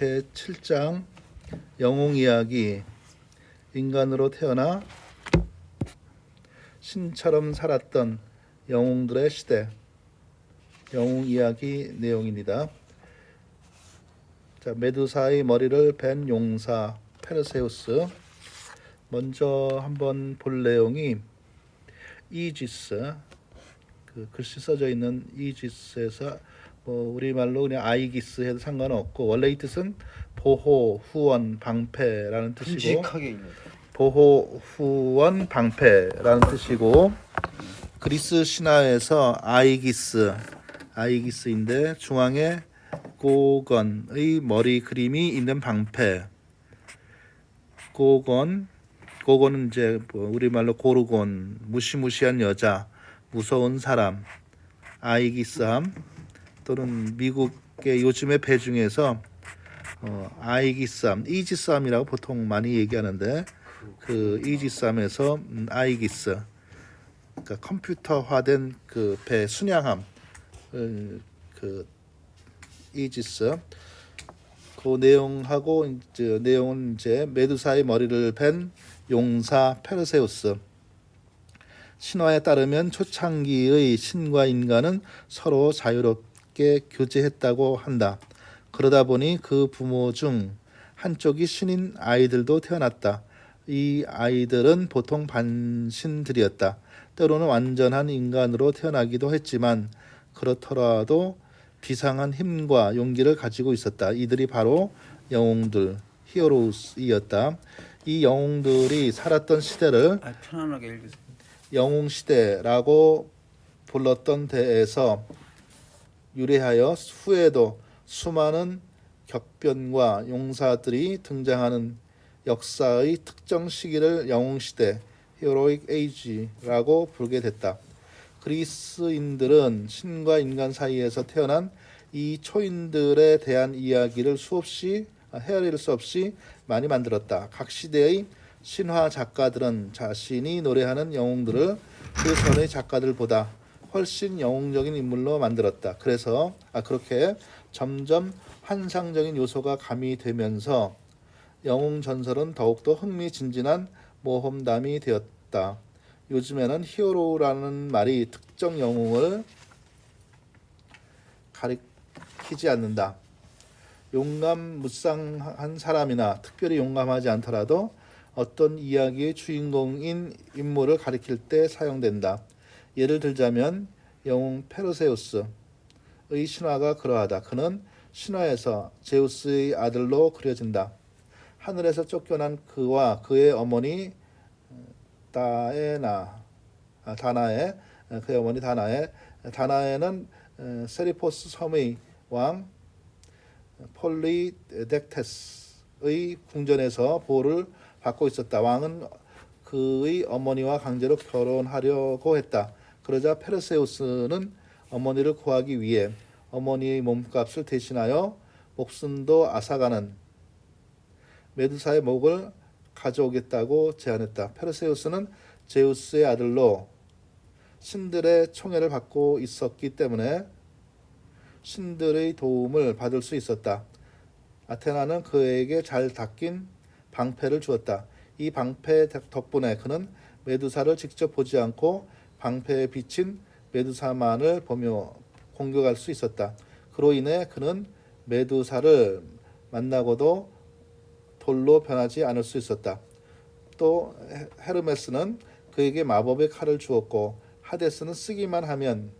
제7장 영웅 이야기. 인간으로 태어나 신처럼 살았던 영웅들의 시대. 영웅 이야기 내용입니다. 자, 메두사의 머리를 벤 용사 페르세우스. 먼저 한번 볼 내용이 이지스, 그 글씨 써져 있는 이지스에서 우리말로 그냥 아이기스 해도 상관없고, 원래 이 뜻은 보호, 후원, 방패라는 뜻이고, 보호, 후원, 방패라는 뜻이고, 그리스 신화에서 아이기스인데 중앙에 고건의 머리 그림이 있는 방패. 고건은 이제 우리말로 고르곤, 무시무시한 여자, 무서운 사람, 아이기스함, 또는 미국의 요즘의 배 중에서 아이기스함, 이지스함이라고 보통 많이 얘기하는데, 그 이지스함에서 아이기스, 그러니까 컴퓨터화된 그 배 순양함, 그 이지스. 그 내용은 이제 메두사의 머리를 벤 용사 페르세우스. 신화에 따르면 초창기의 신과 인간은 서로 자유롭게 교제했다고 한다. 그러다 보니 그 부모 중 한쪽이 신인 아이들도 태어났다. 이 아이들은 보통 반신들이었다. 때로는 완전한 인간으로 태어나기도 했지만, 그렇더라도 비상한 힘과 용기를 가지고 있었다. 이들이 바로 영웅들, 히어로스이었다. 이 영웅들이 살았던 시대를 편안하게 읽으세요. 영웅시대라고 불렀던 데에서 유래하여 후에도 수많은 격변과 용사들이 등장하는 역사의 특정 시기를 영웅시대, 히어로익 에이지라고 부르게 됐다. 그리스인들은 신과 인간 사이에서 태어난 이 초인들에 대한 이야기를 헤아릴 수 없이 많이 만들었다. 각 시대의 신화 작가들은 자신이 노래하는 영웅들을 그 전의 작가들보다 훨씬 영웅적인 인물로 만들었다. 그렇게 점점 환상적인 요소가 가미되면서 영웅 전설은 더욱더 흥미진진한 모험담이 되었다. 요즘에는 히어로라는 말이 특정 영웅을 가리키지 않는다. 용감무쌍한 사람이나 특별히 용감하지 않더라도 어떤 이야기의 주인공인 인물을 가리킬 때 사용된다. 예를 들자면 영웅 페르세우스의 신화가 그러하다. 그는 신화에서 제우스의 아들로 그려진다. 하늘에서 쫓겨난 그와 그의 어머니 다나에는 세리포스 섬의 왕 폴리덱테스의 궁전에서 보호를 받고 있었다. 왕은 그의 어머니와 강제로 결혼하려고 했다. 그러자 페르세우스는 어머니를 구하기 위해 어머니의 몸값을 대신하여 목숨도 앗아가는 메두사의 목을 가져오겠다고 제안했다. 페르세우스는 제우스의 아들로 신들의 총애를 받고 있었기 때문에 신들의 도움을 받을 수 있었다. 아테나는 그에게 잘 닦인 방패를 주었다. 이 방패 덕분에 그는 메두사를 직접 보지 않고 방패에 비친 메두사만을 보며 공격할 수 있었다. 그로 인해 그는 메두사를 만나고도 돌로 변하지 않을 수 있었다. 또 헤르메스는 그에게 마법의 칼을 주었고, 하데스는 쓰기만 하면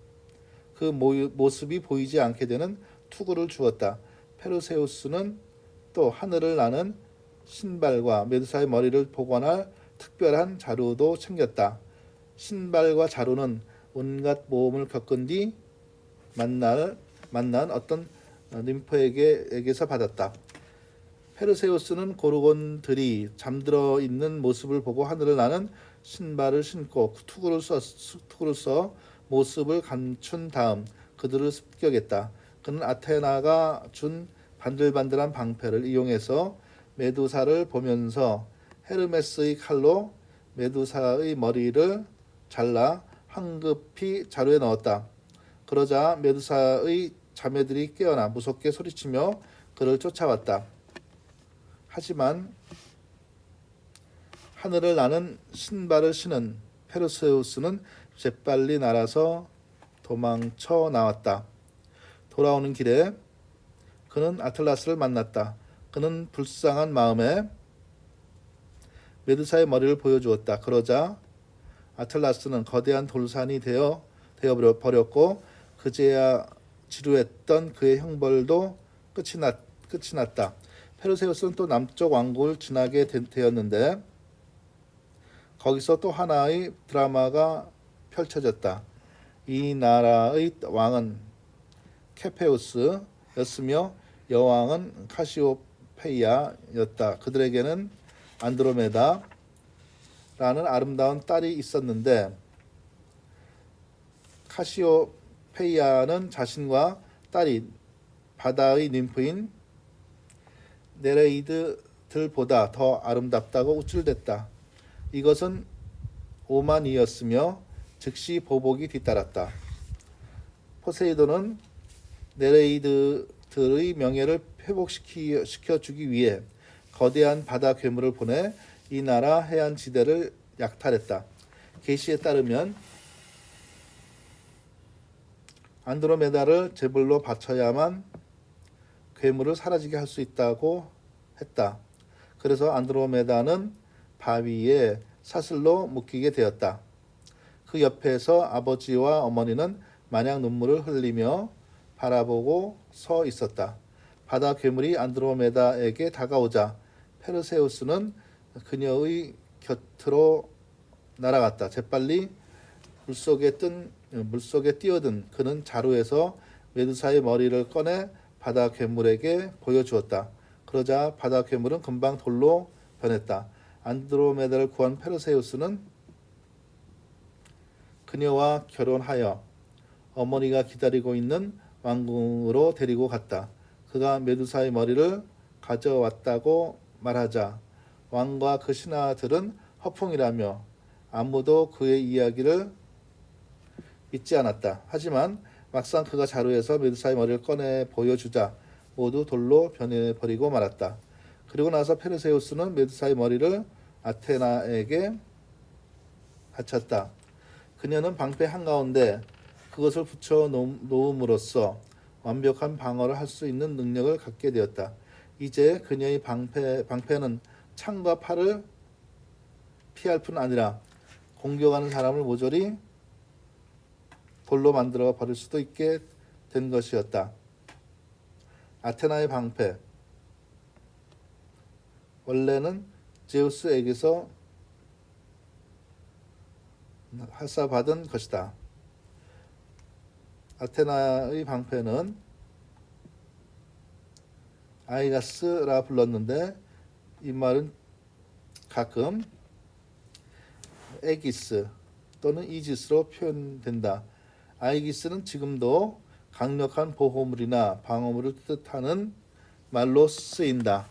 그 모습이 보이지 않게 되는 투구를 주었다. 페르세우스는 또 하늘을 나는 신발과 메두사의 머리를 복원할 특별한 자루도 챙겼다. 신발과 자루는 온갖 모험을 겪은 뒤 만난 어떤 ним프에게서 받았다. 페르세우스는 고르곤들이 잠들어 있는 모습을 보고 하늘을 나는 신발을 신고 투구를 써 모습을 감춘 다음 그들을 습격했다. 그는 아테나가 준 반들반들한 방패를 이용해서 메두사를 보면서 헤르메스의 칼로 메두사의 머리를 잘라 황급히 자루에 넣었다. 그러자 메두사의 자매들이 깨어나 무섭게 소리치며 그를 쫓아왔다. 하지만 하늘을 나는 신발을 신은 페르세우스는 재빨리 날아서 도망쳐 나왔다. 돌아오는 길에 그는 아틀라스를 만났다. 그는 불쌍한 마음에 메두사의 머리를 보여주었다. 그러자 아틀라스는 거대한 돌산이 되어 버렸고 그제야 지루했던 그의 형벌도 끝이 났다. 페르세우스는 또 남쪽 왕국을 지나게 되었는데 거기서 또 하나의 드라마가 펼쳐졌다. 이 나라의 왕은 케페우스였으며 여왕은 카시오페이아였다. 그들에게는 안드로메다라는 아름다운 딸이 있었는데 카시오페이아는 자신과 딸이 바다의 ним프인 네레이드들보다 더 아름답다고 우쭐댔다. 이것은 오만이었으며 즉시 보복이 뒤따랐다. 포세이돈은 네레이드들의 명예를 회복시켜주기 위해 거대한 바다 괴물을 보내 이 나라 해안 지대를 약탈했다. 계시에 따르면 안드로메다를 제물로 바쳐야만 괴물을 사라지게 할 수 있다고 했다. 그래서 안드로메다는 바위에 사슬로 묶이게 되었다. 그 옆에서 아버지와 어머니는 마냥 눈물을 흘리며 바라보고 서 있었다. 바다 괴물이 안드로메다에게 다가오자 페르세우스는 그녀의 곁으로 날아갔다. 재빨리 물속에 뛰어든 그는 자루에서 메두사의 머리를 꺼내 바다 괴물에게 보여주었다. 그러자 바다 괴물은 금방 돌로 변했다. 안드로메다를 구한 페르세우스는 그녀와 결혼하여 어머니가 기다리고 있는 왕궁으로 데리고 갔다. 그가 메두사의 머리를 가져왔다고 말하자 왕과 그 신하들은 허풍이라며 아무도 그의 이야기를 믿지 않았다. 하지만 막상 그가 자루에서 메두사의 머리를 꺼내 보여주자 모두 돌로 변해버리고 말았다. 그리고 나서 페르세우스는 메두사의 머리를 아테나에게 바쳤다. 그녀는 방패 한가운데 그것을 붙여 놓음으로써 완벽한 방어를 할 수 있는 능력을 갖게 되었다. 이제 그녀의 방패는 창과 팔을 피할 뿐 아니라 공격하는 사람을 모조리 돌로 만들어 버릴 수도 있게 된 것이었다. 아테나의 방패 원래는 제우스에게서 하사받은 것이다. 아테나의 방패는 아이가스라 불렀는데 이 말은 가끔 에기스 또는 이지스로 표현된다. 아이기스는 지금도 강력한 보호물이나 방어물을 뜻하는 말로 쓰인다.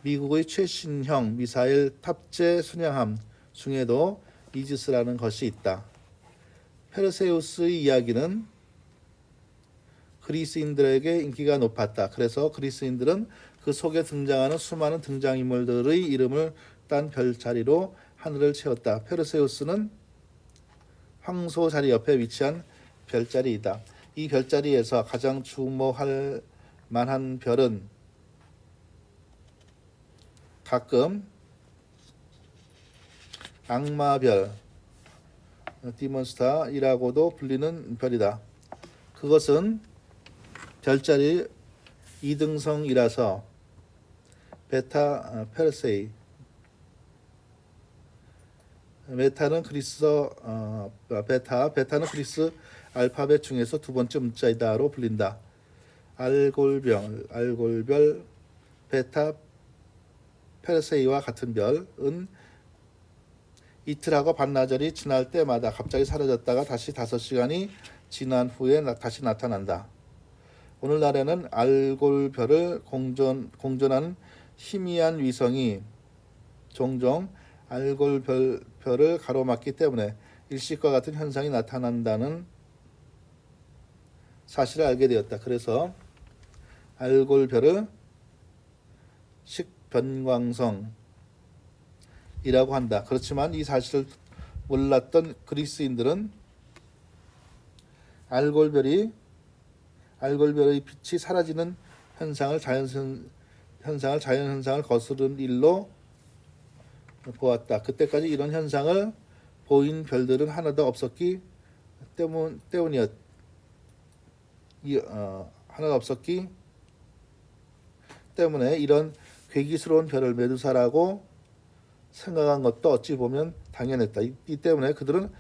미국의 최신형 미사일 탑재 순양함 중에도 이지스라는 것이 있다. 페르세우스의 이야기는 그리스인들에게 인기가 높았다. 그래서 그리스인들은 그 속에 등장하는 수많은 등장인물들의 이름을 딴 별자리로 하늘을 채웠다. 페르세우스는 황소 자리 옆에 위치한 별자리이다. 이 별자리에서 가장 주목할 만한 별은 가끔 악마별, 디몬스타이라고도 불리는 별이다. 그것은 별자리 2등성이라서 베타 페르세이, 베타는 그리스 알파벳 중에서 두 번째 문자이다로 불린다. 알골별, 베타 페르세이와 같은 별은 이틀하고 반나절이 지날 때마다 갑자기 사라졌다가 다시 5시간이 지난 후에 다시 나타난다. 오늘날에는 알골별을 공전하는 희미한 위성이 종종 알골별을 가로막기 때문에 일식과 같은 현상이 나타난다는 사실을 알게 되었다. 그래서 알골별을 식변광성이라고 한다. 그렇지만 이 사실을 몰랐던 그리스인들은 알골별의 빛이 사라지는 현상을 자연현상을 거스르는 일로 보았다. 그때까지 이런 현상을 보인 별들은 하나도 없었기 때문에 이런 괴기스러운 별을 메두사라고 생각한 것도 어찌 보면 당연했다. 이 때문에 그들은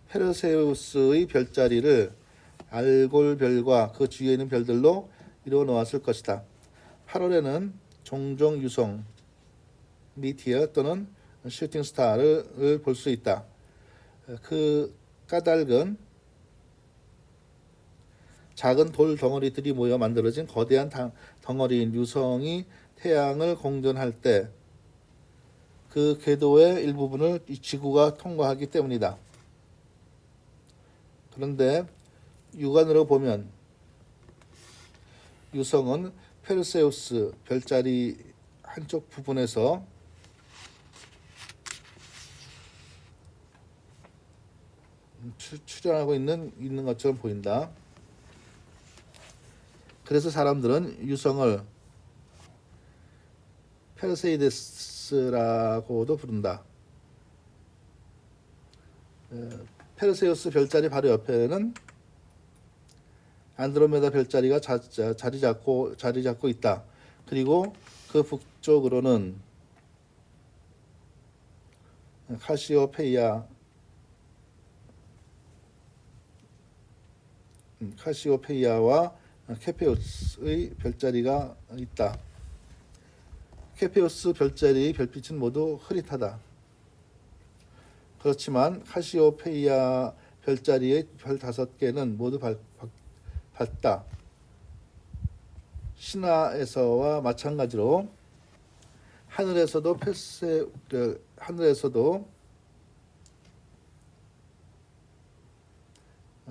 페르세우스의 별자리를 알골별과 그 주위에 있는 별들로 이루어 놓았을 것이다. 8월에는 종종 유성, 미티어 또는 슈팅 스타를 볼 수 있다. 그 까닭은 작은 돌 덩어리들이 모여 만들어진 거대한 덩어리인 유성이 태양을 공전할 때 그 궤도의 일부분을 지구가 통과하기 때문이다. 그런데 육안으로 보면 유성은 페르세우스 별자리 한쪽 부분에서 출현하고 있는 것처럼 보인다. 그래서 사람들은 유성을 페르세이데스라고도 부른다. 페르세우스 별자리 바로 옆에는 안드로메다 별자리가 자리 잡고 있다. 그리고 그 북쪽으로는 카시오페이아와 케페우스의 별자리가 있다. 케페우스 별자리의 별빛은 모두 흐릿하다. 그렇지만 카시오페이아 별자리의 별 5개는 모두 밝다. 신화에서와 마찬가지로 하늘에서도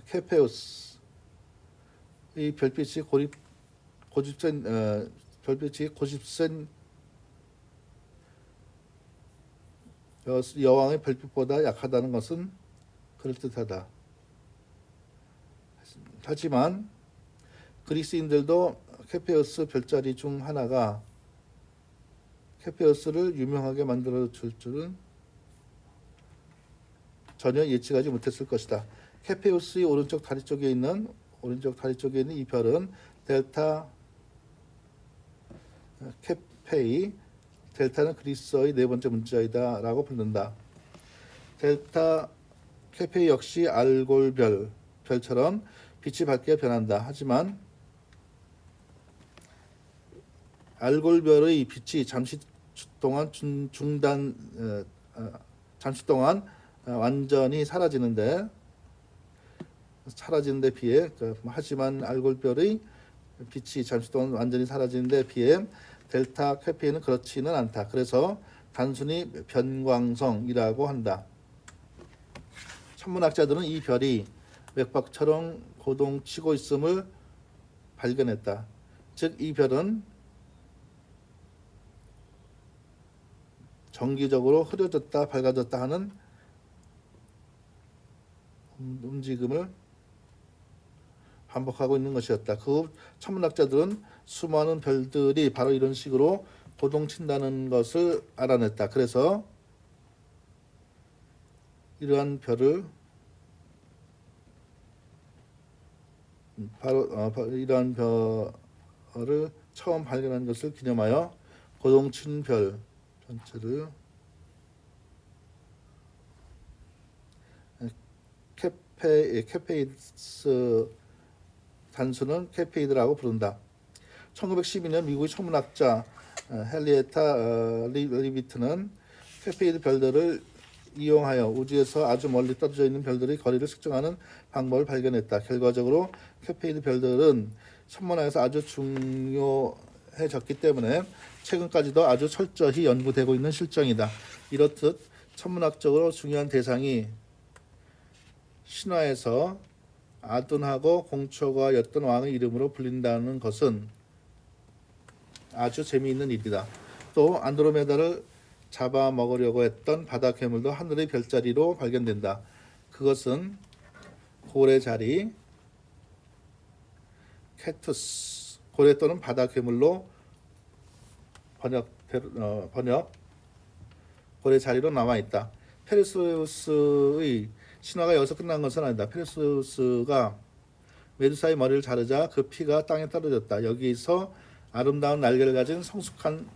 케페우스의 별빛이 고집센 여왕의 별빛보다 약하다는 것은 그럴듯하다. 하지만 그리스인들도 케페우스 별자리 중 하나가 케페우스를 유명하게 만들어 줄 줄은 전혀 예측하지 못했을 것이다. 케페우스의 오른쪽 다리 쪽에 있는 이 별은 델타 케페이, 델타는 그리스어의 네 번째 문자이다라고 부른다. 델타 케페이 역시 별처럼 빛이 밝게 변한다. 하지만 알골별의 빛이 잠시 동안 완전히 사라지는데 비해 하지만 알골별의 빛이 잠시 동안 완전히 사라지는 데 비해 델타 케페이는 그렇지는 않다. 그래서 단순히 변광성이라고 한다. 천문학자들은 이 별이 맥박처럼 고동치고 있음을 발견했다. 즉 이 별은 정기적으로 흐려졌다 밝아졌다 하는 움직임을 반복하고 있는 것이었다. 그 천문학자들은 수많은 별들이 바로 이런 식으로 고동친다는 것을 알아냈다. 그래서 이러한 별을 이러한 별을 처음 발견한 것을 기념하여 고동친 별 전체를 케페이드스 단수는 케페이드라고 부른다. 1912년 미국의 천문학자 헨리에타 리비트는 케페이드 별들을 이용하여 우주에서 아주 멀리 떨어져 있는 별들의 거리를 측정하는 방법을 발견했다. 결과적으로 케페이드 별들은 천문학에서 아주 중요해졌기 때문에 최근까지도 아주 철저히 연구되고 있는 실정이다. 이렇듯 천문학적으로 중요한 대상이 신화에서 아둔하고 공초가였던 왕의 이름으로 불린다는 것은 아주 재미있는 일이다. 또 안드로메다를 잡아먹으려고 했던 바다 괴물도 하늘의 별자리로 발견된다. 그것은 고래자리, 캐투스, 고래 또는 바다 괴물로 번역 고래자리로 남아있다. 페르세우스의 신화가 여기서 끝난 것은 아니다. 페르세우스가 메두사의 머리를 자르자 그 피가 땅에 떨어졌다. 여기서 아름다운 날개를 가진 성숙한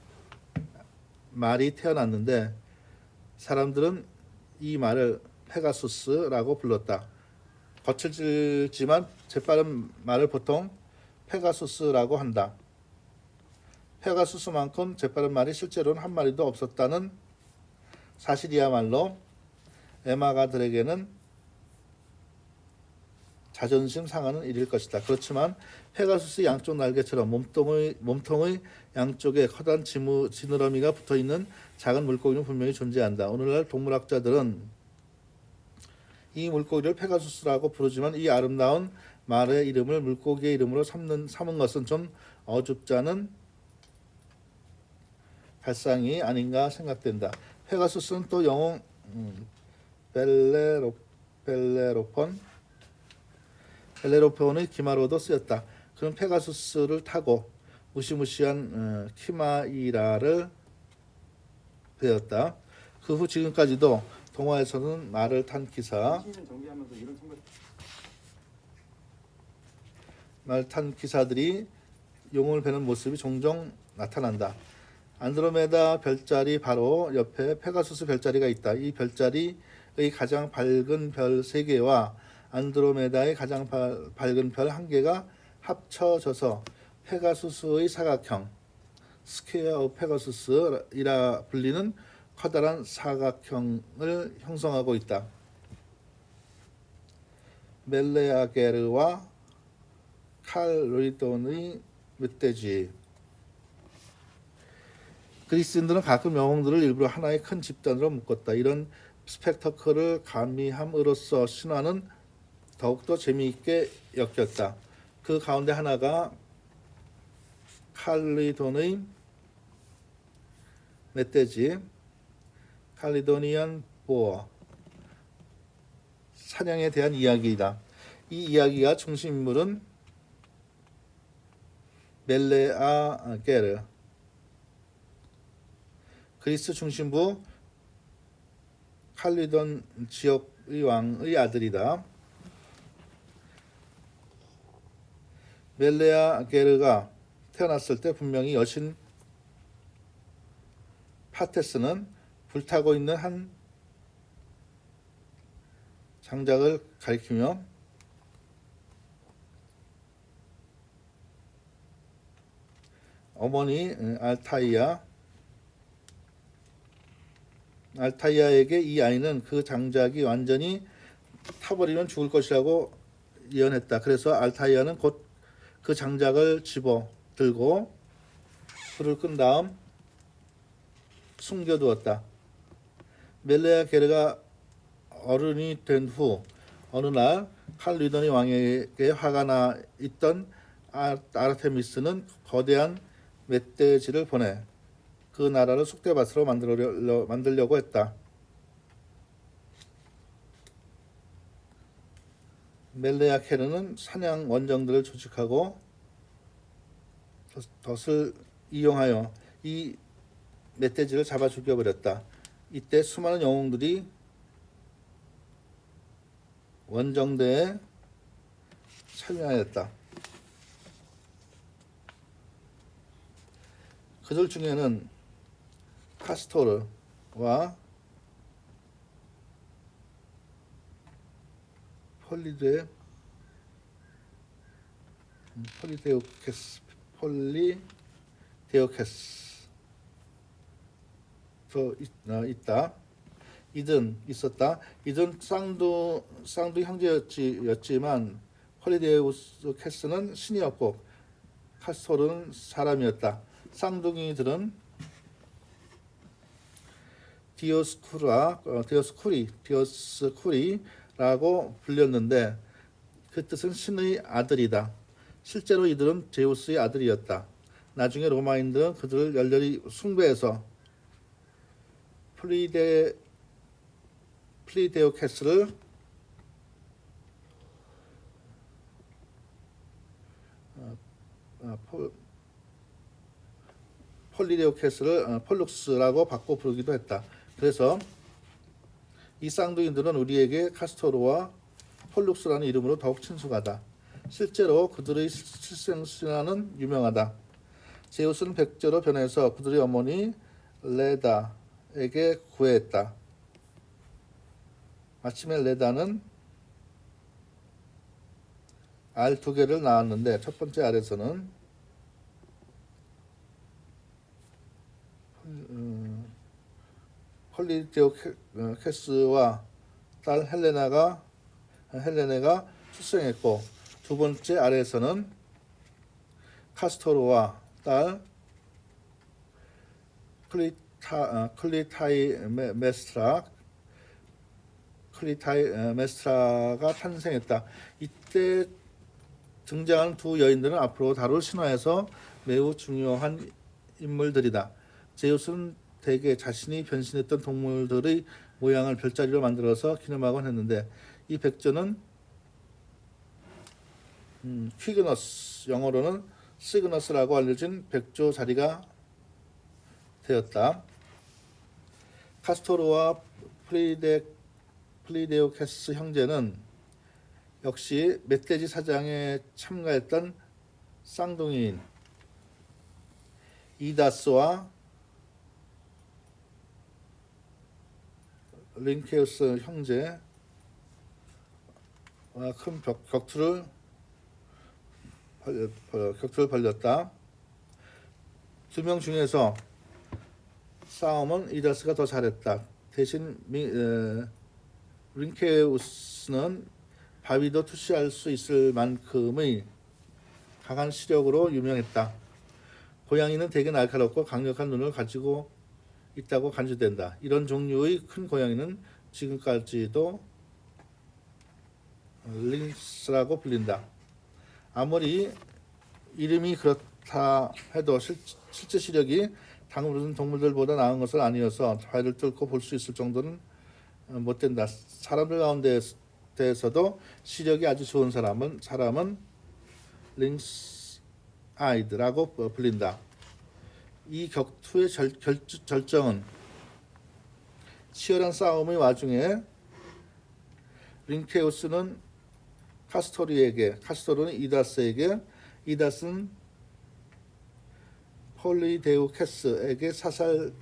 말이 태어났는데 사람들은 이 말을 페가수스라고 불렀다. 거칠지만 재빠른 말을 보통 페가수스라고 한다. 페가수스만큼 재빠른 말이 실제로는 한 마리도 없었다는 사실이야말로 에마가들에게는 자존심 상하는 일일 것이다. 그렇지만 페가수스 양쪽 날개처럼 몸통의 양쪽에 커다란 지느러미가 붙어있는 작은 물고기는 분명히 존재한다. 오늘날 동물학자들은 이 물고기를 페가수스라고 부르지만 이 아름다운 말의 이름을 물고기의 이름으로 삼은 것은 좀 어줍잖은 발상이 아닌가 생각된다. 페가수스는 또 영웅 벨레로폰의 기마로도 쓰였다. 그는 페가수스를 타고 무시무시한 키마이라를 배웠다. 그 후 지금까지도 동화에서는 말을 탄 기사들이 용을 베는 모습이 종종 나타난다. 안드로메다 별자리 바로 옆에 페가수스 별자리가 있다. 이 별자리의 가장 밝은 별 3개와 안드로메다의 가장 밝은 별 1개가 합쳐져서 페가수스의 사각형 스퀘어 오브 페가수스이라 불리는 커다란 사각형을 형성하고 있다. 멜레아게르와 칼로리돈의 멧돼지. 그리스인들은 가끔 영웅들을 일부러 하나의 큰 집단으로 묶었다. 이런 스펙터클을 가미함으로써 신화는 더욱더 재미있게 엮였다. 그 가운데 하나가 칼리돈의 멧돼지, 칼리도니안 보어, 사냥에 대한 이야기이다. 이 이야기가 중심 인물은 멜레아게르, 그리스 중심부 칼리돈 지역의 왕의 아들이다. 멜레아게르가 태어났을 때 분명히 여신 파테스는 불타고 있는 한 장작을 가리키며 어머니 알타이아에게 이 아이는 그 장작이 완전히 타버리면 죽을 것이라고 예언했다. 그래서 알타이아는 곧 그 장작을 집어 들고 불을 끈 다음 숨겨두었다. 멜레아게르가 어른이 된 후 어느 날 칼리도니 왕에게 화가 나 있던 아르테미스는 거대한 멧돼지를 보내 그 나라를 쑥대밭으로 만들려고 했다. 멜레아게르는 사냥 원정들을 조직하고 덫을 이용하여 이 멧돼지를 잡아 죽여버렸다. 이때 수많은 영웅들이 원정대에 참여하였다. 그들 중에는 카스토르와 폴리데오케스도 있다. 이든 쌍두 형제였지만 폴리데오케스는 신이었고 카스토르는 사람이었다. 쌍둥이들은 디오스쿠리라고 불렸는데 그 뜻은 신의 아들이다. 실제로 이들은 제우스의 아들이었다. 나중에 로마인들은 그들을 열렬히 숭배해서 플리데오케스를 폴룩스라고 바꿔 부르기도 했다. 그래서 이 쌍둥이들은 우리에게 카스토르와 폴룩스라는 이름으로 더욱 친숙하다. 실제로 그들의 실생신화는 유명하다. 제우스는 백제로 변해서 그들의 어머니 레다에게 구애했다. 마침에 레다는 알 2개를 낳았는데 첫 번째 알에서는 폴리데오케스와 딸 헬레네가 출생했고, 두 번째 알에서는 카스토르와 딸 클리타이메스트라가 탄생했다. 이때 등장하는 두 여인들은 앞으로 다룰 신화에서 매우 중요한 인물들이다. 제우스는 대개 자신이 변신했던 동물들의 모양을 별자리로 만들어서 기념하곤 했는데, 이 백조는 퀴그너스, 영어로는 시그너스라고 알려진 백조 자리가 되었다. 카스토르와 플리데오케스 형제는 역시 멧돼지 사냥에 참가했던 쌍둥이인 이다스와 링케우스 형제와 큰 격투를 벌였다. 두 명 중에서 싸움은 이다스가 더 잘했다. 대신 링케우스는 바위도 투시할 수 있을 만큼의 강한 시력으로 유명했다. 고양이는 대개 날카롭고 강력한 눈을 가지고 있다고 간주된다. 이런 종류의 큰 고양이는 지금까지도 링스라고 불린다. 아무리 이름이 그렇다 해도 실제 시력이 다른 동물들보다 나은 것은 아니어서 바위를 뚫고 볼 수 있을 정도는 못 된다. 사람들 가운데에서도 시력이 아주 좋은 사람은 링스 아이드라고 불린다. 이 격투의 절정은 치열한 싸움의 와중에 링케우스는 카스토르는 이다스에게, 이다스는 폴리데우케스에게 사살되었을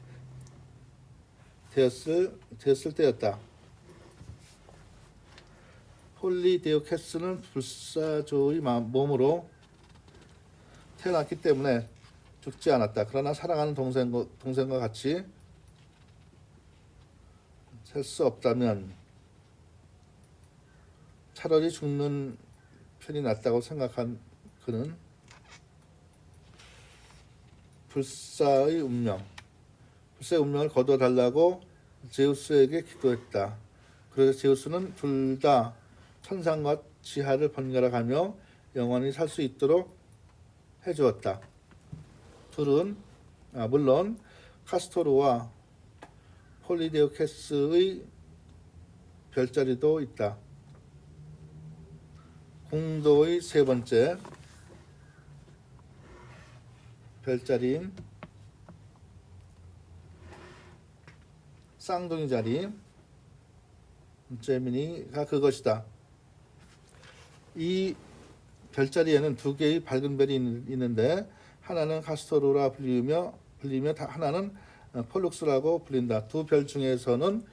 때였다. 폴리데우케스는 불사조의 몸으로 태어났기 때문에 죽지 않았다. 그러나 사랑하는 동생과 같이 살 수 없다면 차라리 죽는 편이 낫다고 생각한 그는 불사의 운명을 거둬달라고 제우스에게 기도했다. 그래서 제우스는 둘 다 천상과 지하를 번갈아 가며 영원히 살 수 있도록 해주었다. 둘은 물론 카스토르와 폴리데오케스의 별자리도 있다. 공도의 세 번째 별자리인 쌍둥이 자리 제미니가 그것이다. 이 별자리에는 두 개의 밝은 별이 있는데 하나는 카스토르라 불리며 하나는 폴룩스라고 불린다. 두 별 중에서는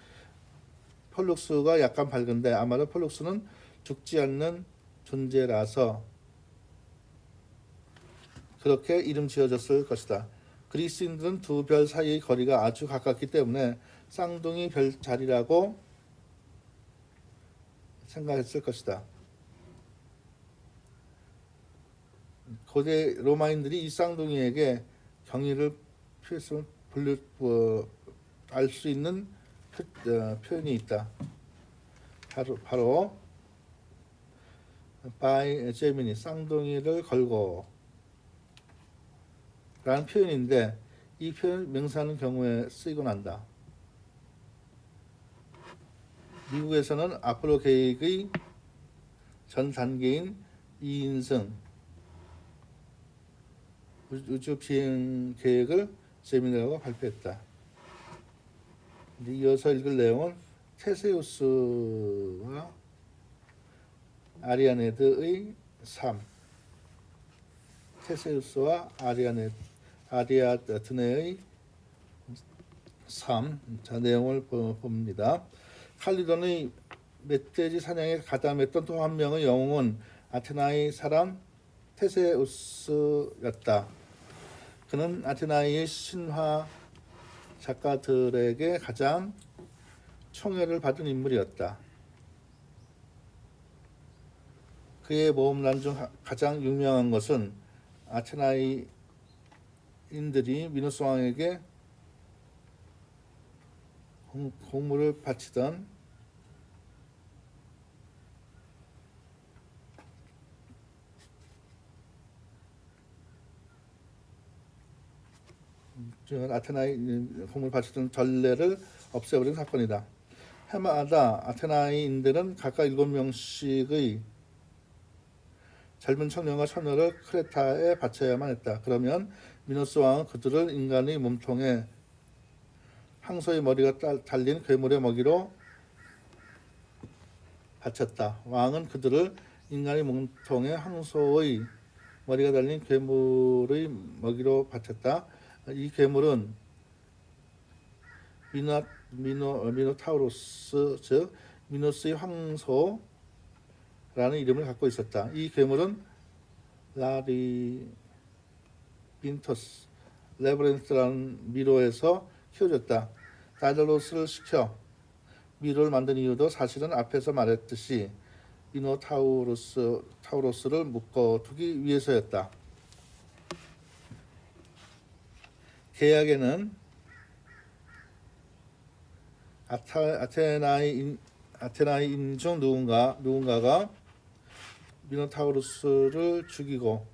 폴룩스가 약간 밝은데 아마도 폴룩스는 죽지 않는 존재라서 그렇게 이름 지어졌을 것이다. 그리스인들은 두 별 사이의 거리가 아주 가깝기 때문에 쌍둥이 별자리라고 생각했을 것이다. 고대 로마인들이 이 쌍둥이에게 경의를 표했으면 알 수 있는 표현이 있다. 바로 by 제미니 쌍둥이를 걸고 라는 표현인데 이 표현 명사하는 경우에 쓰이곤 한다. 미국에서는 아폴로 계획의 전 단계인 2인승 우주 비행 계획을 제미니라고 발표했다. 이어서 읽을 내용은 테세우스와 아리아네드의 삶, 테세우스와 아리아드네의 삶. 자, 내용을 봅니다. 칼리돈의 멧돼지 사냥에 가담했던 또 한 명의 영웅은 아테나의 사람 테세우스였다. 그는 아테나의 신화 작가들에게 가장 총애를 받은 인물이었다. 그의 모험란 중 가장 유명한 것은 아테나이인들이 미노스 왕에게 공물을 바치던 아테나이 공물을 바치던 전례를 없애버린 사건이다. 해마다 아테나이인들은 각각 7명씩의 젊은 청년과 처녀를 크레타에 바쳐야만 했다. 그러면 미노스 왕은 그들을 인간의 몸통에 황소의 머리가 달린 괴물의 먹이로 바쳤다. 왕은 그들을 인간의 몸통에 황소의 머리가 달린 괴물의 먹이로 바쳤다. 이 괴물은 미노타우로스, 즉 미노스의 황소라는 이름을 갖고 있었다. 이 괴물은 라비빈토스 레브렌스라는 미로에서 키워졌다. 다이달로스를 시켜 미로를 만든 이유도 사실은 앞에서 말했듯이 미노타우로스를 묶어두기 위해서였다. 계약에는 아테나이인 중 누군가가 미노타우로스를 죽이고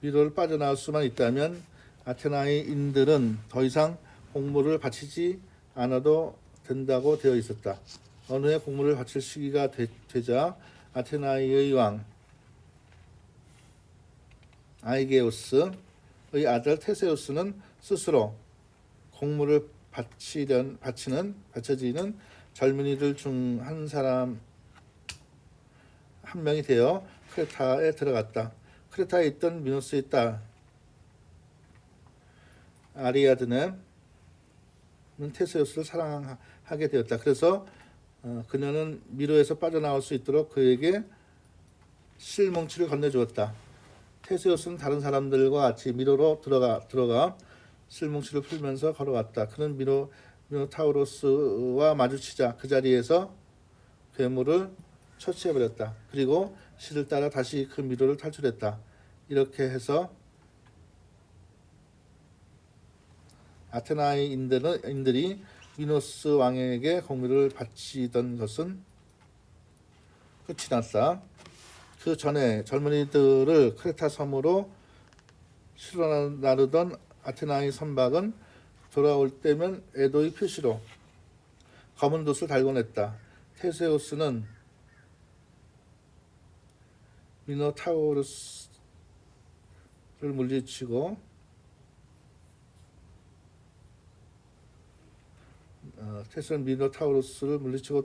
미로를 빠져나올 수만 있다면 아테나이인들은 더 이상 공물을 바치지 않아도 된다고 되어 있었다. 어느 해 공물을 바칠 시기가 되자 아테나이의 왕 아이게우스의 아들 테세우스는 스스로 공물을 바쳐지는 젊은이들 중 한 명이 되어 크레타에 들어갔다. 크레타에 있던 미노스의 딸 아리아드네는 테세우스를 사랑하게 되었다. 그래서 그녀는 미로에서 빠져나올 수 있도록 그에게 실뭉치를 건네주었다. 테세우스는 다른 사람들과 같이 미로로 들어가 실뭉치를 풀면서 걸어갔다. 그는 미노타우로스와 마주치자 그 자리에서 괴물을 처치해버렸다. 그리고 실을 따라 다시 그 미로를 탈출했다. 이렇게 해서 아테나이인들이 미노스 왕에게 공물을 바치던 것은 끝이 났다. 그 전에 젊은이들을 크레타 섬으로 실어 나르던 아테나의 선박은 돌아올 때면 애도의 표시로 검은 돛을 달곤 했다. 테세우스는 미노타우로스를 물리치고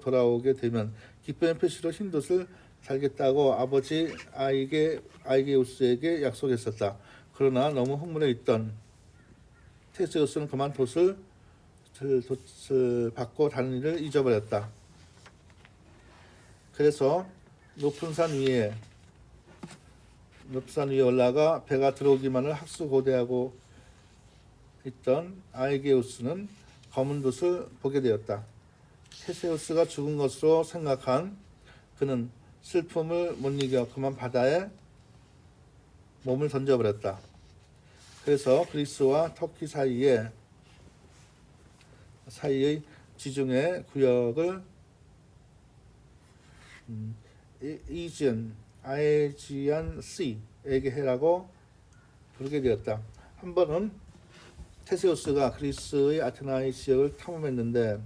돌아오게 되면 기쁨의 표시로 흰 돛을 달겠다고 아버지 아이게우스에게 약속했었다. 그러나 너무 흥분해 있던 테세우스는 그만 돛을 받고 다른 일을 잊어버렸다. 그래서 높은 산 위에 올라가 배가 들어오기만을 학수고대하고 있던 아이게우스는 검은 돛을 보게 되었다. 테세우스가 죽은 것으로 생각한 그는 슬픔을 못 이겨 그만 바다에 몸을 던져버렸다. 그래서 그리스와 터키 사이의 지중해 구역을 아에지안 씨에게 해라고 부르게 되었다. 한 번은 테세우스가 그리스의 아테나의 지역을 탐험했는데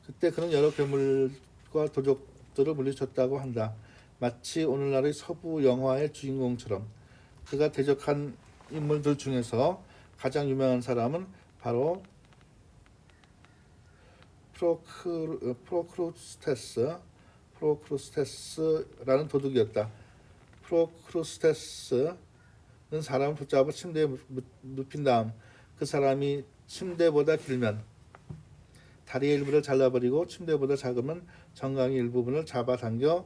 그때 그는 여러 괴물과 도적들을 물리쳤다고 한다. 마치 오늘날의 서부 영화의 주인공처럼. 그가 대적한 인물들 중에서 가장 유명한 사람은 바로 프로크루스테스라는 도둑이었다. 프로크루스테스는 사람을 붙잡아 침대에 눕힌 다음 그 사람이 침대보다 길면 다리의 일부를 잘라버리고 침대보다 작으면 정강이 일부분을 잡아당겨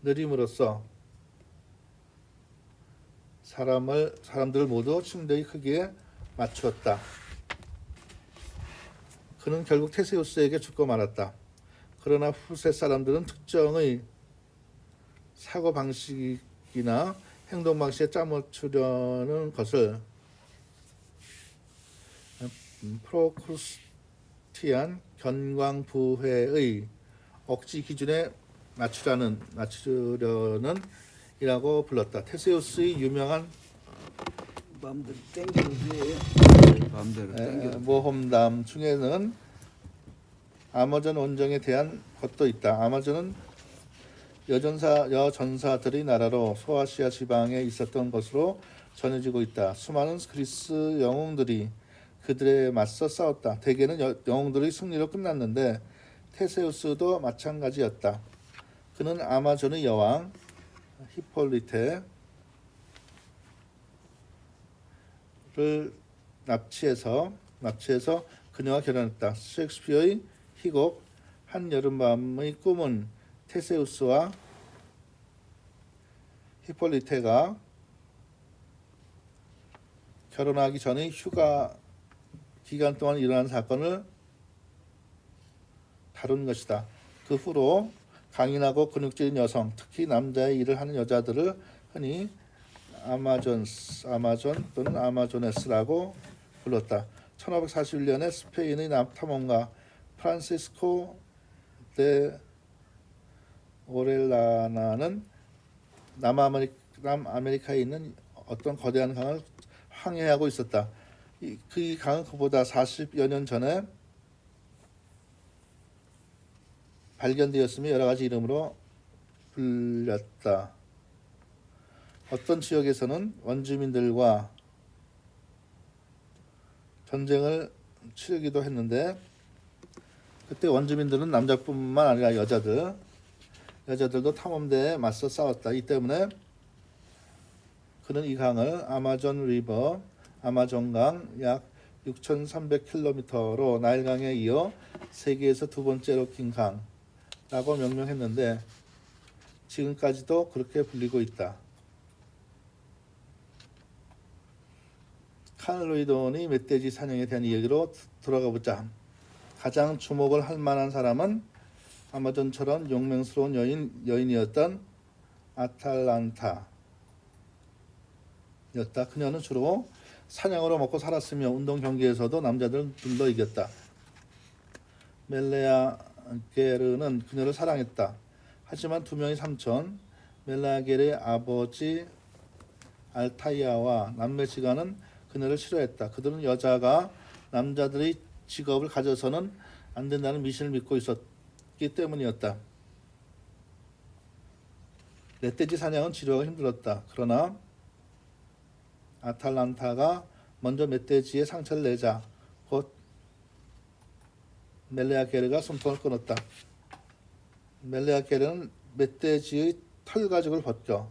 내림으로써 사람들을 모두 침대의 크기에 맞추었다. 그는 결국 테세우스에게 죽고 말았다. 그러나 후세 사람들은 특정의 사고방식이나 행동방식에 짜맞추려는 것을 프로크루스티안 견광부회의 억지 기준에 맞추려는 이라고 불렀다. 테세우스의 유명한 마음대로 땡겨도 돼. 마음대로 땡겨도 돼. 모험담 중에는 아마존 원정에 대한 것도 있다. 아마존은 여전사들의 나라로 소아시아 지방에 있었던 것으로 전해지고 있다. 수많은 그리스 영웅들이 그들에 맞서 싸웠다. 대개는 영웅들의 승리로 끝났는데 테세우스도 마찬가지였다. 그는 아마존의 여왕 히폴리테를 납치해서 그녀와 결혼했다. 셰익스피어의 희곡 한여름밤의 꿈은 테세우스와 히폴리테가 결혼하기 전의 휴가 기간 동안 일어난 사건을 다룬 것이다. 그 후로 강인하고 근육질인 여성, 특히 남자의 일을 하는 여자들을 흔히 아마존 또는 아마조네스라고 불렀다. 1541년에 스페인의 탐험가 프란시스코 데 오렐라나는 남아메리카에 있는 어떤 거대한 강을 항해하고 있었다. 그 강은 그보다 40여 년 전에 발견되었으며 여러 가지 이름으로 불렸다. 어떤 지역에서는 원주민들과 전쟁을 치르기도 했는데 그때 원주민들은 남자뿐만 아니라 여자들도 탐험대에 맞서 싸웠다. 이 때문에 그는 이 강을 아마존강 약 6,300km로 나일강에 이어 세계에서 두 번째로 긴 강라고 명명했는데 지금까지도 그렇게 불리고 있다. 칼 로이돈의 멧돼지 사냥에 대한 이야기로 돌아가 보자. 가장 주목을 할 만한 사람은 아마존처럼 용맹스러운 여인이었던 아탈란타였다. 그녀는 주로 사냥으로 먹고 살았으며 운동 경기에서도 남자들을 눌러 이겼다. 멜레아게르는 그녀를 사랑했다. 하지만 두 명의 삼촌 멜레아게르의 아버지 알타이아와 남매지간은 그녀를 싫어했다. 그들은 여자가 남자들의 직업을 가져서는 안 된다는 미신을 믿고 있었기 때문이었다. 멧돼지 사냥은 지루하고 힘들었다. 그러나 아탈란타가 먼저 멧돼지의 상처를 내자 곧 멜레아게르가 숨통을 끊었다. 멜레아게르는 멧돼지의 털 가죽을 벗겨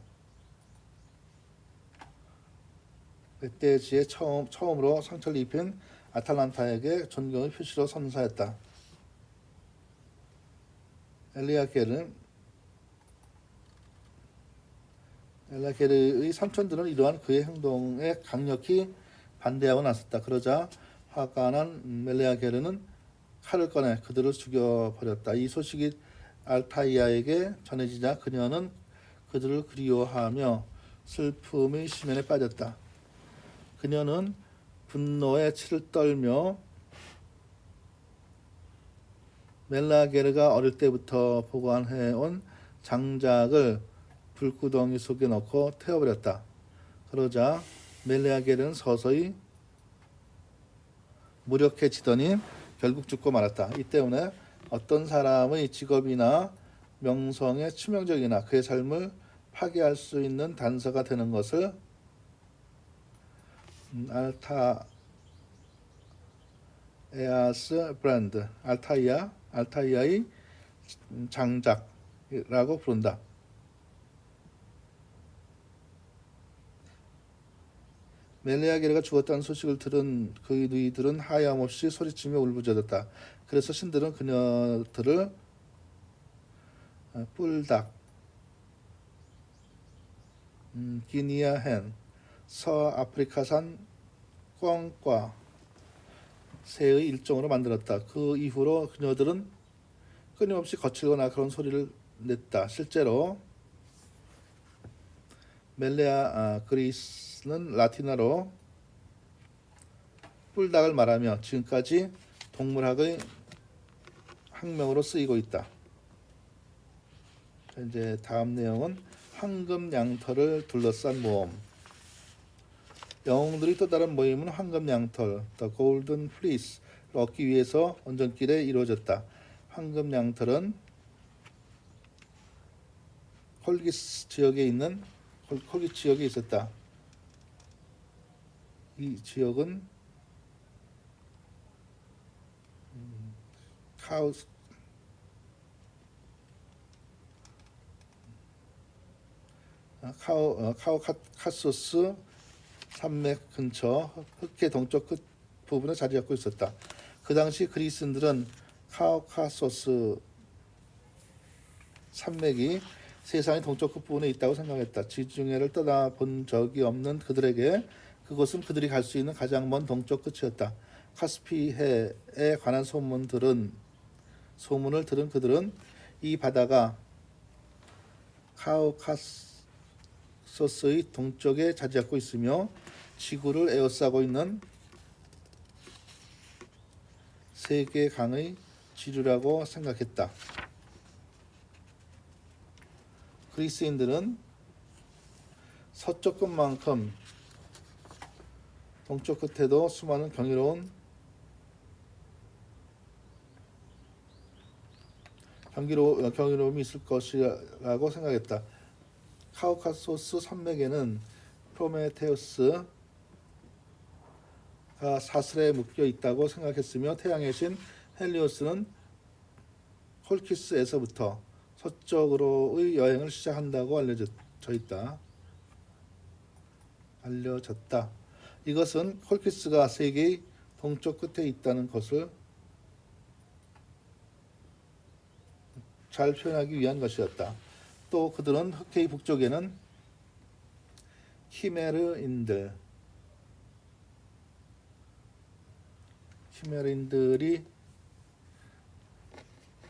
멧돼지의 처음으로 상처를 입힌 아탈란타에게 존경의 표시로 선사했다. 엘라게르의 삼촌들은 이러한 그의 행동에 강력히 반대하고 나섰다. 그러자 화가 난 멜레아게르는 칼을 꺼내 그들을 죽여버렸다. 이 소식이 알타이아에게 전해지자 그녀는 그들을 그리워하며 슬픔의 심연에 빠졌다. 그녀는 분노에 치를 떨며 멜라게르가 어릴 때부터 보관해온 장작을 불구덩이 속에 넣고 태워버렸다. 그러자 멜라게르는 서서히 무력해지더니 결국 죽고 말았다. 이 때문에 어떤 사람의 직업이나 명성에 치명적이나 그의 삶을 파괴할 수 있는 단서가 되는 것을 알타이아스 브랜드, 알타이아의 장작이라고 부른다. 멜레아게르가 죽었다는 소식을 들은 그의 누이들은 하염없이 소리치며 울부짖었다. 그래서 신들은 그녀들을 뿔닭, 기니아헨, 서아프리카산 꿩과 새의 일종으로 만들었다. 그 이후로 그녀들은 끊임없이 거칠거나 그런 소리를 냈다. 실제로 그리스는 라틴어로 뿔닭을 말하며 지금까지 동물학의 학명으로 쓰이고 있다. 이제 다음 내용은 황금 양털을 둘러싼 모험. 영웅들이 또 다른 모임은 황금 양털, The Golden Fleece를 얻기 위해서 원정길에 이루어졌다. 황금 양털은 콜기스 지역에 있었다. 이 지역은 카우카소스 산맥 근처 흑해 동쪽 끝 부분에 자리 잡고 있었다. 그 당시 그리스인들은 카우카소스 산맥이 세상의 동쪽 끝부분에 있다고 생각했다. 지중해를 떠나본 적이 없는 그들에게 그곳은 그들이 갈 수 있는 가장 먼 동쪽 끝이었다. 카스피해에 관한 소문을 들은 그들은 이 바다가 카우카소스의 동쪽에 자리 잡고 있으며 지구를 에워싸고 있는 세계 강의 지류라고 생각했다. 그리스인들은 서쪽 끝만큼 동쪽 끝에도 수많은 경이로움이 있을 것이라고 생각했다. 카우카소스 산맥에는 프로메테우스가 사슬에 묶여 있다고 생각했으며 태양의 신 헬리오스는 콜키스에서부터 서쪽으로의 여행을 시작한다고 알려졌다. 이것은 콜키스가 세계의 동쪽 끝에 있다는 것을 잘 표현하기 위한 것이었다. 또 그들은 흑해의 북쪽에는 키메르인들이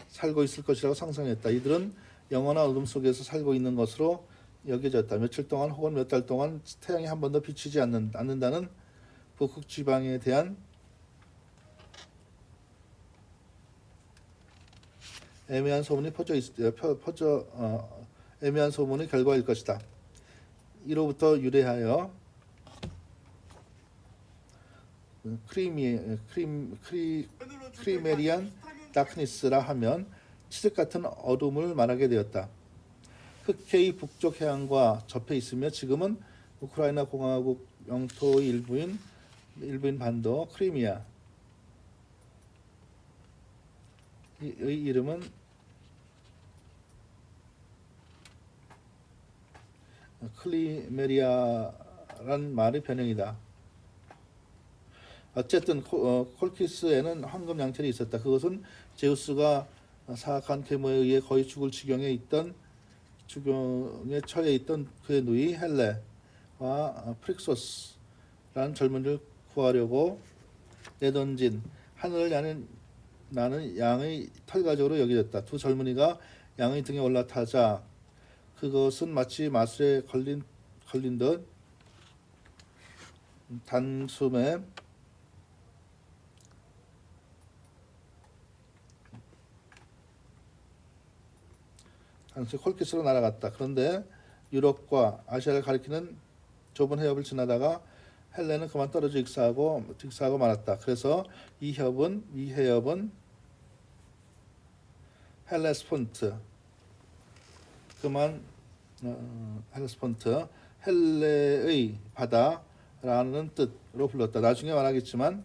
살고 있을 것이라고 상상했다. 이들은 영원한 어둠 속에서 살고 있는 것으로 여겨졌다. 며칠 동안 혹은 몇 달 동안 태양이 한 번도 비치지 않는다는 북극 지방에 대한 애매한 소문이 애매한 소문의 결과일 것이다. 이로부터 유래하여 크리메리안 다크니스라 하면 칠흑 같은 어둠을 말하게 되었다. 흑해의 북쪽 해안과 접해 있으며 지금은 우크라이나 공화국 영토의 일부인 반도 크리미아의 이름은 클리메리아란 말의 변형이다. 어쨌든 콜키스에는 황금 양털이 있었다. 그것은 제우스가 사악한 계모에 의해 거의 죽을 지경에 처해 있던 그의 누이 헬레와 프릭소스라는 젊은이를 구하려고 내던진 하늘을 나는 양의 털가죽으로 여겨졌다. 두 젊은이가 양의 등에 올라타자 그것은 마치 마술에 걸린 듯 단숨에 당시 콜키스로 날아갔다. 그런데 유럽과 아시아를 가리키는 좁은 해협을 지나다가 헬레는 그만 떨어져 익사하고 말았다. 그래서 이 해협은 헬레스폰트, 그만 헬레스폰트, 헬레의 바다라는 뜻으로 불렀다. 나중에 말하겠지만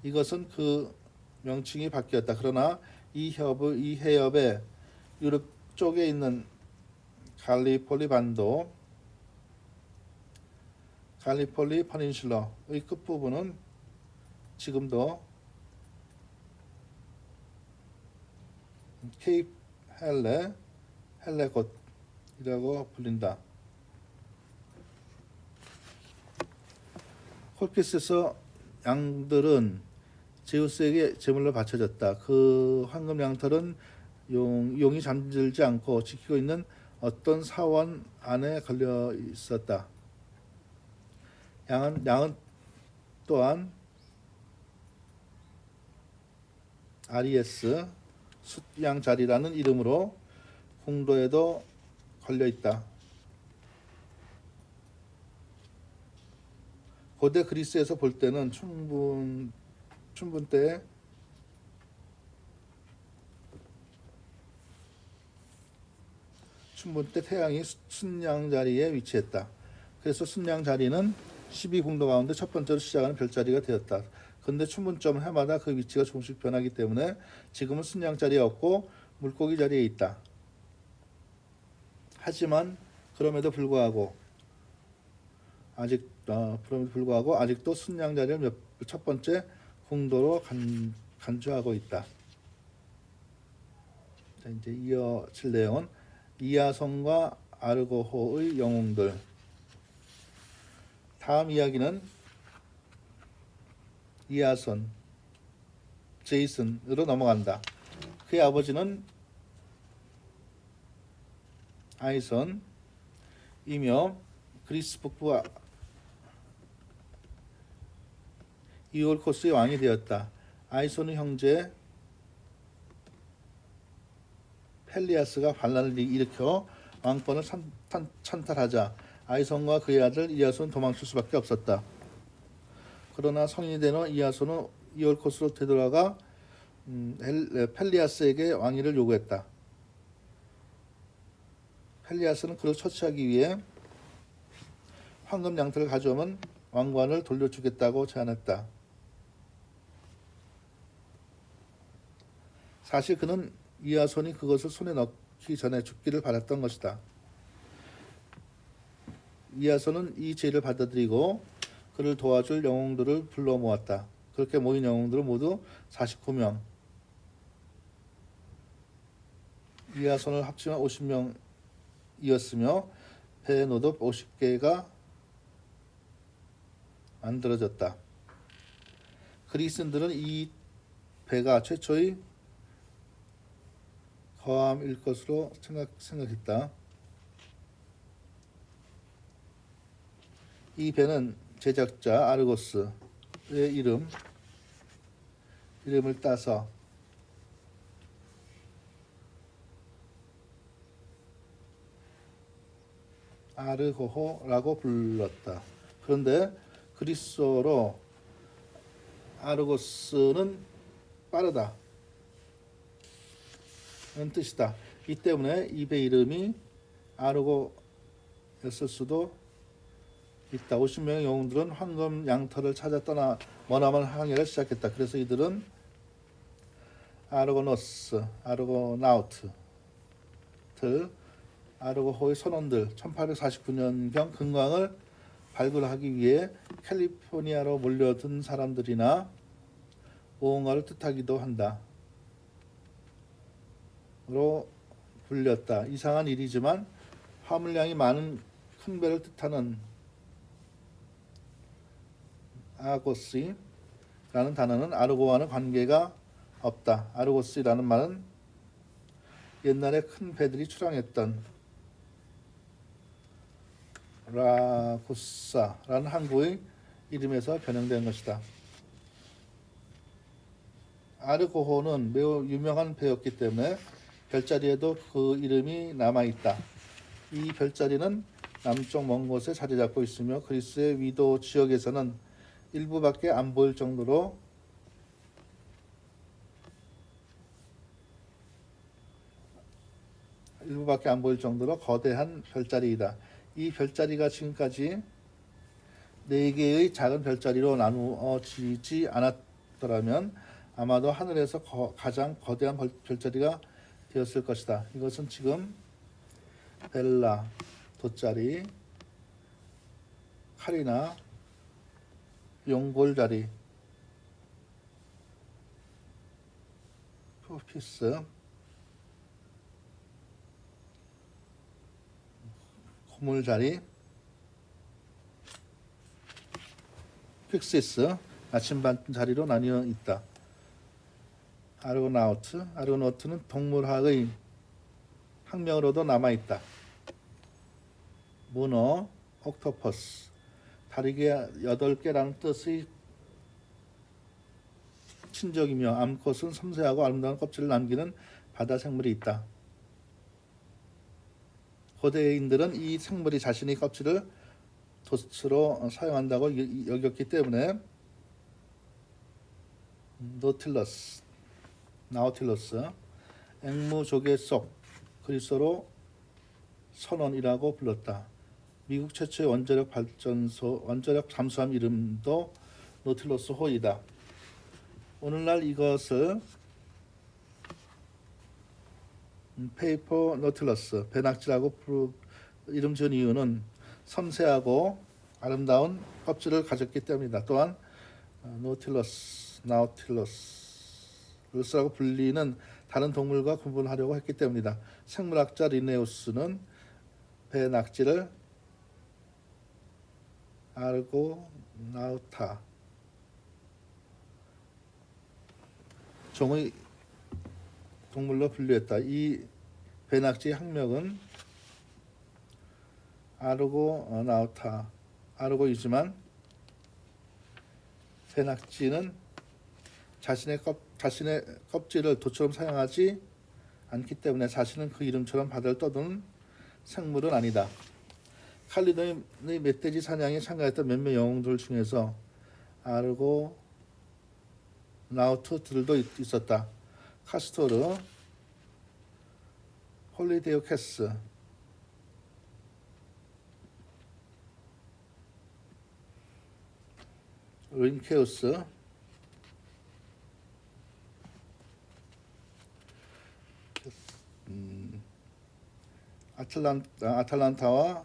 이것은 그 명칭이 바뀌었다. 그러나 이 해협의 유럽 쪽에 있는 갈리폴리 반도, 갈리폴리 퍼닌슐러의 끝부분은 지금도 케이프 헬레곳이라고 불린다. 콜키스에서 양들은 제우스에게 제물로 바쳐졌다. 그 황금 양털은 용이 잠들지 않고 지키고 있는 어떤 사원 안에 걸려 있었다. 양은 또한 아리에스 숫양자리라는 이름으로 궁도에도 걸려 있다. 고대 그리스에서 볼 때는 춘분 때 태양이 순양자리에 위치했다. 그래서 순양자리는 12궁도 가운데 첫 번째로 시작하는 별자리가 되었다. 그런데 춘분점 해마다 그 위치가 조금씩 변하기 때문에 지금은 순양자리에 없고 물고기 자리에 있다. 하지만 그럼에도 불구하고 아직도 순양자리를 첫 번째 궁도로 간주하고 있다. 자, 이제 이어질 내용은 이아손과 아르고호의 영웅들. 다음 이야기는 이아손, 제이슨으로 넘어간다. 그의 아버지는 아이손이며 그리스 북부 이올코스의 왕이 되었다. 아이손의 형제 펠리아스가 반란을 일으켜 왕권을 찬탈하자 아이손과 그의 아들 이아손은 도망칠 수밖에 없었다. 그러나 성인이 된 후 이아손은 이올코스로 되돌아가 펠리아스에게 왕위를 요구했다. 펠리아스는 그를 처치하기 위해 황금 양털을 가져오면 왕관을 돌려주겠다고 제안했다. 사실 그는 이아손이 그것을 손에 넣기 전에 죽기를 바랐던 것이다. 이아손은 이 제의를 받아들이고 그를 도와줄 영웅들을 불러 모았다. 그렇게 모인 영웅들은 모두 49명. 이아손을 합치면 50명이었으며 배에 노도 50개가 만들어졌다. 그리스인들은 이 배가 최초의 거함일 것으로 생각했다. 이 배는 제작자 아르고스의 이름을 따서 아르고호라고 불렀다. 그런데 그리스어로 아르고스는 빠르다 는 뜻이다. 이 때문에 이 배 이름이 아르고였을 수도 있다. 50명의 영웅들은 황금 양털을 찾아 떠나 머나먼 항해를 시작했다. 그래서 이들은 아르고노스, 아르고나우트, 아르고호의 선원들, 1849년경 금광을 발굴하기 위해 캘리포니아로 몰려든 사람들이나 모험가를 뜻하기도 한다. 로 불렸다. 이상한 일이지만 화물량이 많은 큰 배를 뜻하는 아고스라는 단어는 아르고와는 관계가 없다. 아르고스라는 말은 옛날에 큰 배들이 출항했던 라고사라는 항구의 이름에서 변형된 것이다. 아르고호는 매우 유명한 배였기 때문에 별자리에도 그 이름이 남아 있다. 이 별자리는 남쪽 먼 곳에 자리 잡고 있으며 그리스의 위도 지역에서는 일부밖에 안 보일 정도로 거대한 별자리이다. 이 별자리가 지금까지 4개의 작은 별자리로 나누어지지 않았더라면 아마도 하늘에서 가장 거대한 별자리가 되었을 것이다. 이것은 지금 벨라, 돗자리, 카리나, 용골자리, 푸피스, 고물자리, 픽시스, 나침반 자리로 나뉘어 있다. 아르고나우트는 동물학의 학명으로도 남아 있다. 문어, 옥토퍼스, 다리가 8개라는 뜻의 친적이며 암컷은 섬세하고 아름다운 껍질을 남기는 바다 생물이 있다. 고대인들은 이 생물이 자신의 껍질을 돛으로 사용한다고 여겼기 때문에 나우틸러스, 앵무조개 속, 그리스어로 선원이라고 불렀다. 미국 최초의 원자력 잠수함 이름도 노틸러스 호이다. 오늘날 이것을 페이퍼 노틸러스, 배낙지라고 이름 지은 이유는 섬세하고 아름다운 껍질을 가졌기 때문이다. 또한 나우틸러스라고 불리는 다른 동물과 구분하려고 했기 때문이다. 생물학자 리네우스는 배낙지를 아르고나우타 종의 동물로 분류했다. 이 배낙지의 학명은 아르고이지만 배낙지는 자신의 껍질을 돛처럼 사용하지 않기 때문에 자신은 그 이름처럼 바다를 떠도는 생물은 아니다. 칼리노의 멧돼지 사냥에 참가했던 몇몇 영웅들 중에서 아르고나우트들도 있었다. 카스토르, 홀리데오케스, 린케우스, 아탈란타와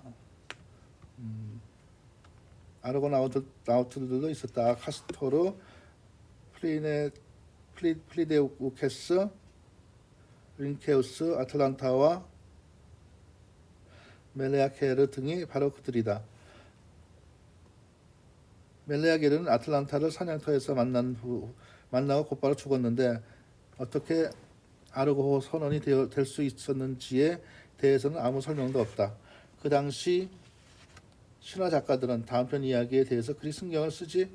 아르고나우트들도 있었다. 카스토르, 플리데우케스, 린케우스, 아탈란타와 멜레아게르 등이 바로 그들이다. 멜레아게르는 아틀란타를 사냥터에서 만나고 곧바로 죽었는데 어떻게 아르고 선원이 될 수 있었는지에 대해서는 아무 설명도 없다. 그 당시 신화 작가들은 다음편 이야기에 대해서 그리 신경을 쓰지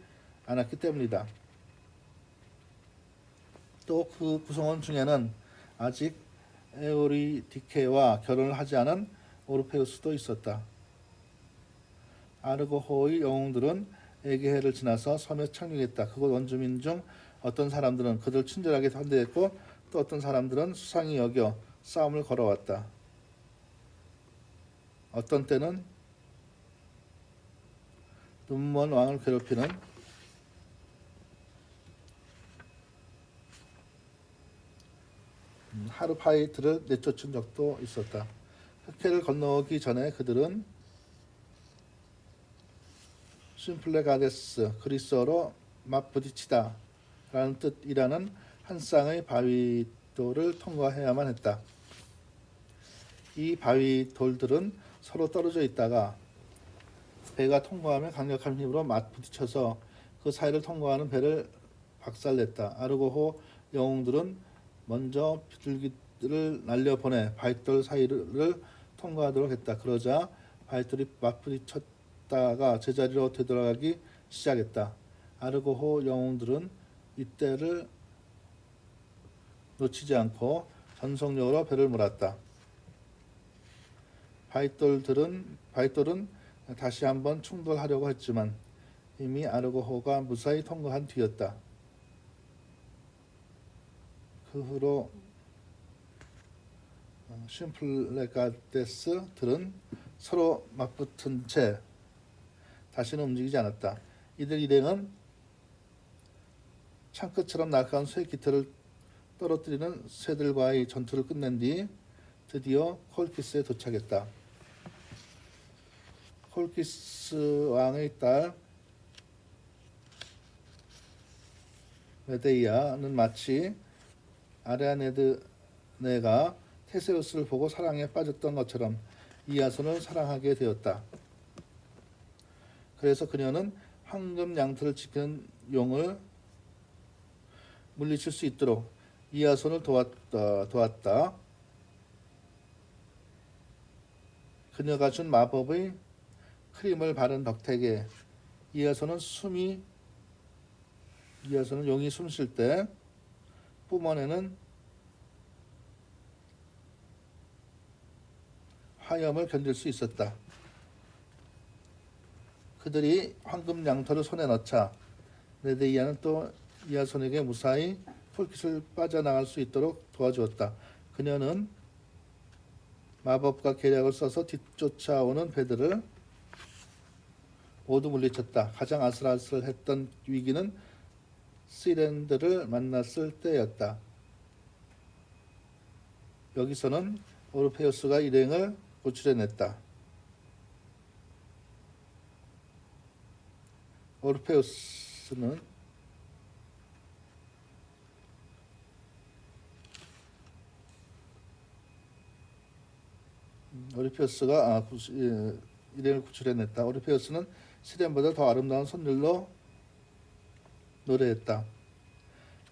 않았기 때문이다. 또 그 구성원 중에는 아직 에오리디케와 결혼을 하지 않은 오르페우스도 있었다. 아르고호의 영웅들은 에게해를 지나서 섬에 착륙했다. 그곳 원주민 중 어떤 사람들은 그들 친절하게 환대했고 또 어떤 사람들은 수상히 여겨 싸움을 걸어왔다. 어떤 때는 눈먼 왕을 괴롭히는 하르파이트를 내쫓은 적도 있었다. 흑해를 건너기 전에 그들은 심플레가데스, 그리스어로 맞부딪히다 라는 뜻이라는 한 쌍의 바위돌을 통과해야만 했다. 이 바위돌들은 서로 떨어져 있다가 배가 통과하면 강력한 힘으로 맞부딪혀서 그 사이를 통과하는 배를 박살냈다. 아르고호 영웅들은 먼저 비둘기를 날려보내 바위돌 사이를 통과하도록 했다. 그러자 바위돌이 맞부딪혔다가 제자리로 되돌아가기 시작했다. 아르고호 영웅들은 이때를 놓치지 않고 전속력으로 배를 몰았다. 바이돌은 다시 한번 충돌하려고 했지만 이미 아르고호가 무사히 통과한 뒤였다. 그 후로 심플레가데스들은 서로 맞붙은 채 다시는 움직이지 않았다. 이들 일행은 창끝처럼 날카로운 쇠 깃털을 떨어뜨리는 새들과의 전투를 끝낸 뒤 드디어 콜키스에 도착했다. 콜키스 왕의 딸 메데이아는 마치 아레아네가 테세우스를 보고 사랑에 빠졌던 것처럼 이아손을 사랑하게 되었다. 그래서 그녀는 황금 양털을 지키는 용을 물리칠 수 있도록 이아손을 도왔다. 그녀가 준 마법의 크림을 바른 덕택에 이아손은 용이 숨 쉴 때 뿜어내는 화염을 견딜 수 있었다. 그들이 황금 양털을 손에 넣자 메데이아는 또 이아손에게 무사히 폴킷을 빠져나갈 수 있도록 도와주었다. 그녀는 마법과 계략을 써서 뒤쫓아오는 배들을 모두 물리쳤다. 가장 아슬아슬했던 위기는 시렌들을 만났을 때였다. 여기서는 오르페우스가 일행을 구출해냈다. 오르페우스가 일행을 구출해냈다. 오르페우스는 시렌보다 더 아름다운 선율로 노래했다.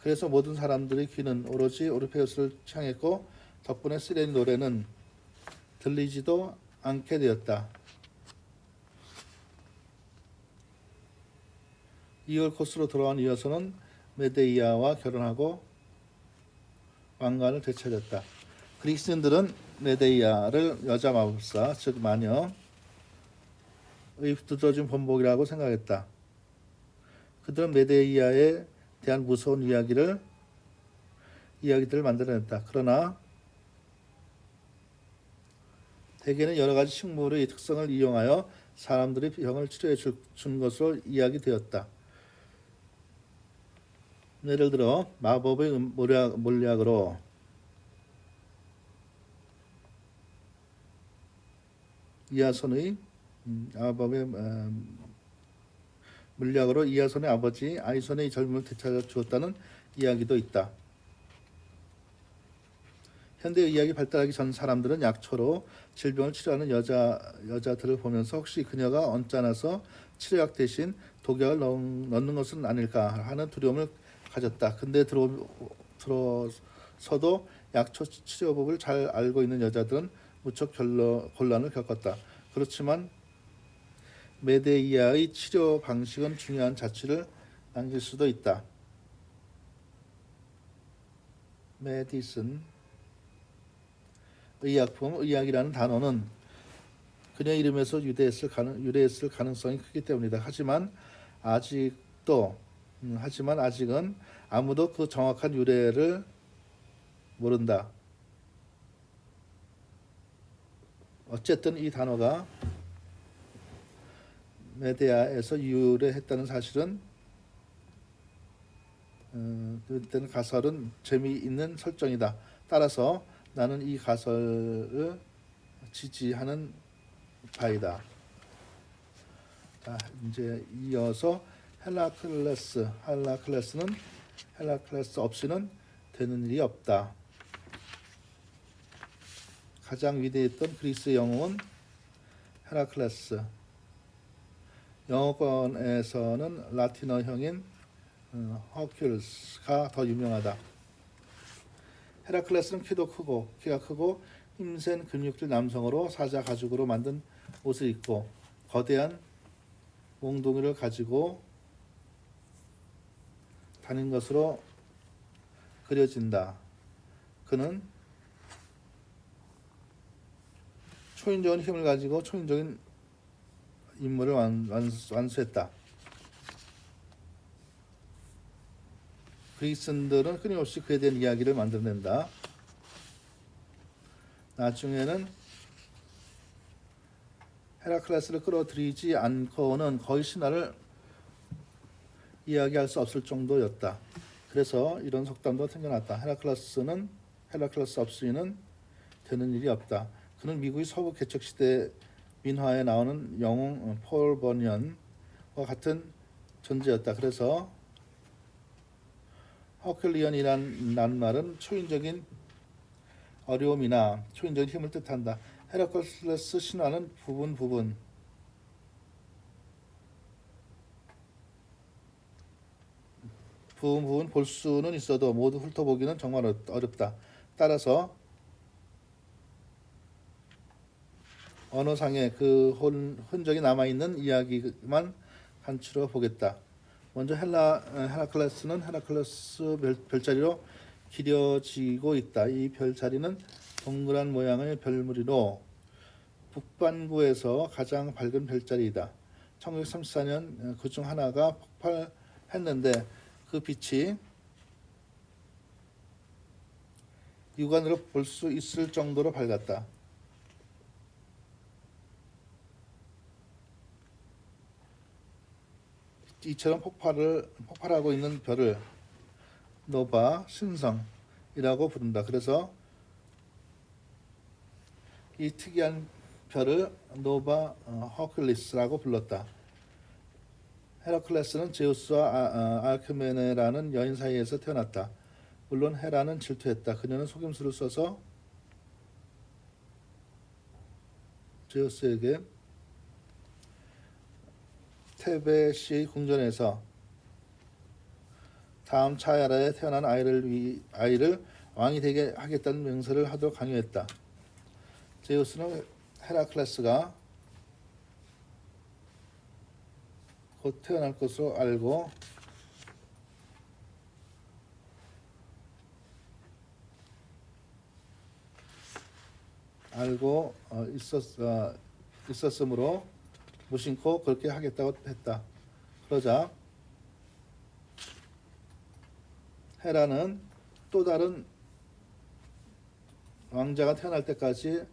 그래서 모든 사람들의 귀는 오로지 오르페우스를 향했고 덕분에 시렌의 노래는 들리지도 않게 되었다. 이올코스로 돌아온 이어서는 메데이아와 결혼하고 왕관을 되찾았다. 그리스인들은 메데이아를 여자 마법사, 즉 마녀의 두드러진 본복이라고 생각했다. 그들은 메데이아에 대한 무서운 이야기들을 만들어냈다. 그러나 대개는 여러 가지 식물의 특성을 이용하여 사람들의 병을 치료해 준 것으로 이야기되었다. 예를 들어 마법의 몰약으로 이아손의 이아손의 아버지 아이손의 젊음을 되찾아 주었다는 이야기도 있다. 현대 의학이 발달하기 전 사람들은 약초로 질병을 치료하는 여자들을 보면서 혹시 그녀가 언짢아서 치료약 대신 독약을 넣는 것은 아닐까 하는 두려움을 가졌다. 근데 들어서도 약초 치료법을 잘 알고 있는 여자들은 무척 곤란을 겪었다. 그렇지만 메데이아의 치료 방식은 중요한 자취를 남길 수도 있다. 메디슨 의학이라는 단어는 그녀 이름에서 유래했을 가능성이 크기 때문이다. 하지만 아직은 아무도 그 정확한 유래를 모른다. 어쨌든 이 단어가 메데아에서 유래했다는 사실은 그때는 가설은 재미있는 설정이다. 따라서 나는 이 가설을 지지하는 바이다. 자, 이제 이어서 헬라클레스는 헬라클레스 없이는 되는 일이 없다. 가장 위대했던 그리스 영웅은 헤라클레스. 영어권에서는 라틴어형인 허큘스가 더 유명하다. 헤라클레스는 키가 크고 힘센 근육질 남성으로 사자 가죽으로 만든 옷을 입고 거대한 몽둥이를 가지고 다닌 것으로 그려진다. 그는 초인적인 힘을 가지고 초인적인 임무를 완수했다. 그리스인들은 끊임없이 그에 대한 이야기를 만들어낸다. 나중에는 헤라클레스를 끌어들이지 않고는 거의 신화를 이야기할 수 없을 정도였다. 그래서 이런 속담도 생겨났다. 헤라클레스 없이는 되는 일이 없다. 그는 미국의 서부 개척 시대 민화에 나오는 영웅 폴 버니언과 같은 존재였다. 그래서 허클리언이란 말은 초인적인 어려움이나 초인적인 힘을 뜻한다. 헤라클레스 신화는 부분 볼 수는 있어도 모두 훑어보기는 정말 어렵다. 따라서 언어상의 그 흔적이 남아있는 이야기만 간추려 보겠다. 먼저 헤라클레스는 헤라클레스 별자리로 기려지고 있다. 이 별자리는 동그란 모양의 별무리로 북반구에서 가장 밝은 별자리이다. 1934년 그 중 하나가 폭발했는데 그 빛이 육안으로 볼 수 있을 정도로 밝았다. 이처럼 폭발하고 있는 별을 노바 신성이라고 부른다. 그래서 이 특이한 별을 노바 허클리스라고 불렀다. 헤라클레스는 제우스와 알크메네라는 여인 사이에서 태어났다. 물론 헤라는 질투했다. 그녀는 속임수를 써서 제우스에게 테베시의 궁전에서 다음 차야라에 태어난 아이를 왕이 되게 하겠다는 맹세를 하도록 강요했다. 제우스는 헤라클레스가 곧 태어날 것으로 알고 있었으므로 무심코 그렇게 하겠다고 했다. 그러자 헤라는 또 다른 왕자가 태어날 때까지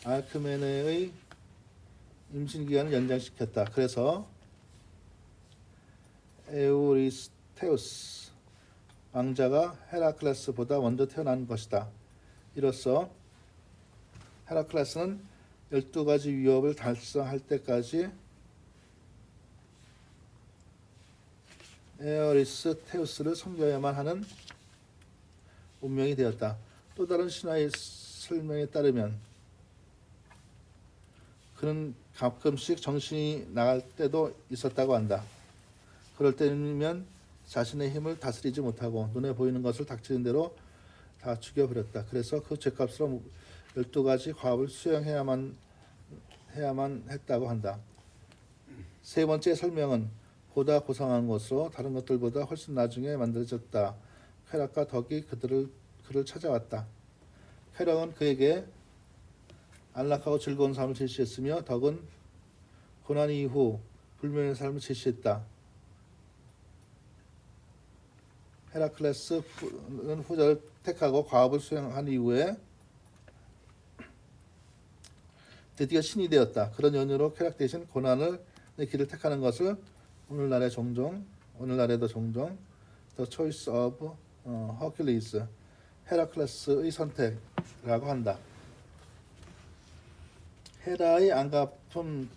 알크메네의 임신 기간을 연장시켰다. 그래서 에우리스테우스 왕자가 헤라클레스보다 먼저 태어난 것이다. 이로써 헤라클레스는 12가지 위협을 달성할 때까지 에어리스테우스를 섬겨야만 하는 운명이 되었다. 또 다른 신화의 설명에 따르면 그는 가끔씩 정신이 나갈 때도 있었다고 한다. 그럴 때면 자신의 힘을 다스리지 못하고 눈에 보이는 것을 닥치는 대로 다 죽여버렸다. 그래서 그 죄값으로 12가지 과업을 수행해야만 했다고 한다. 세 번째 설명은 보다 고상한 것으로 다른 것들보다 훨씬 나중에 만들어졌다. 쾌락과 덕이 그를 찾아왔다. 쾌락은 그에게 안락하고 즐거운 삶을 제시했으며 덕은 고난 이후 불면의 삶을 제시했다. 헤라클레스는 후자를 택하고 과업을 수행한 이후에 드디어 신이 되었다. 그런 연유로 쾌락 대신 고난의 길을 택하는 것을 오늘날에도 종종 The Choice of Hercules, 헤라클레스의 선택이라고 한다. 헤라의 안갚음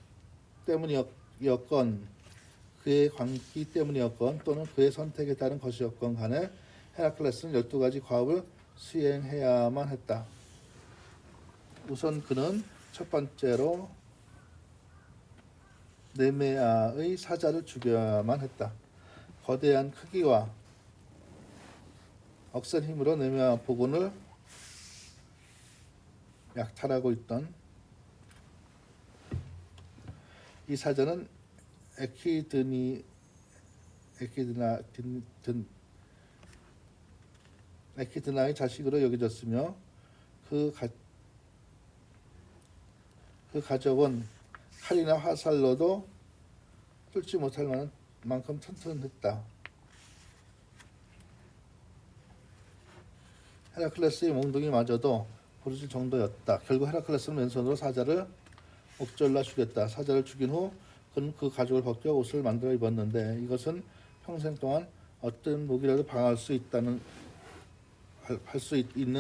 때문이었건 그의 광기 때문이었건 또는 그의 선택에 따른 것이었건 간에 헤라클레스는 12가지 과업을 수행해야만 했다. 우선 그는 첫 번째로 네메아의 사자를 죽여야만 했다. 거대한 크기와 억센 힘으로 네메아 부군을 약탈하고 있던 이 사자는 에키드나의 자식으로 여겨졌으며 그 가족은 칼이나 화살로도 뚫지 못할 만큼 튼튼했다. 헤라클레스의 몽둥이마저도 부러질 정도였다. 결국 헤라클레스는 왼손으로 사자를 옥졸라 죽였다. 사자를 죽인 후 그는 그 가죽을 벗겨 옷을 만들어 입었는데 이것은 평생 동안 어떤 무기라도 방어할 수 있는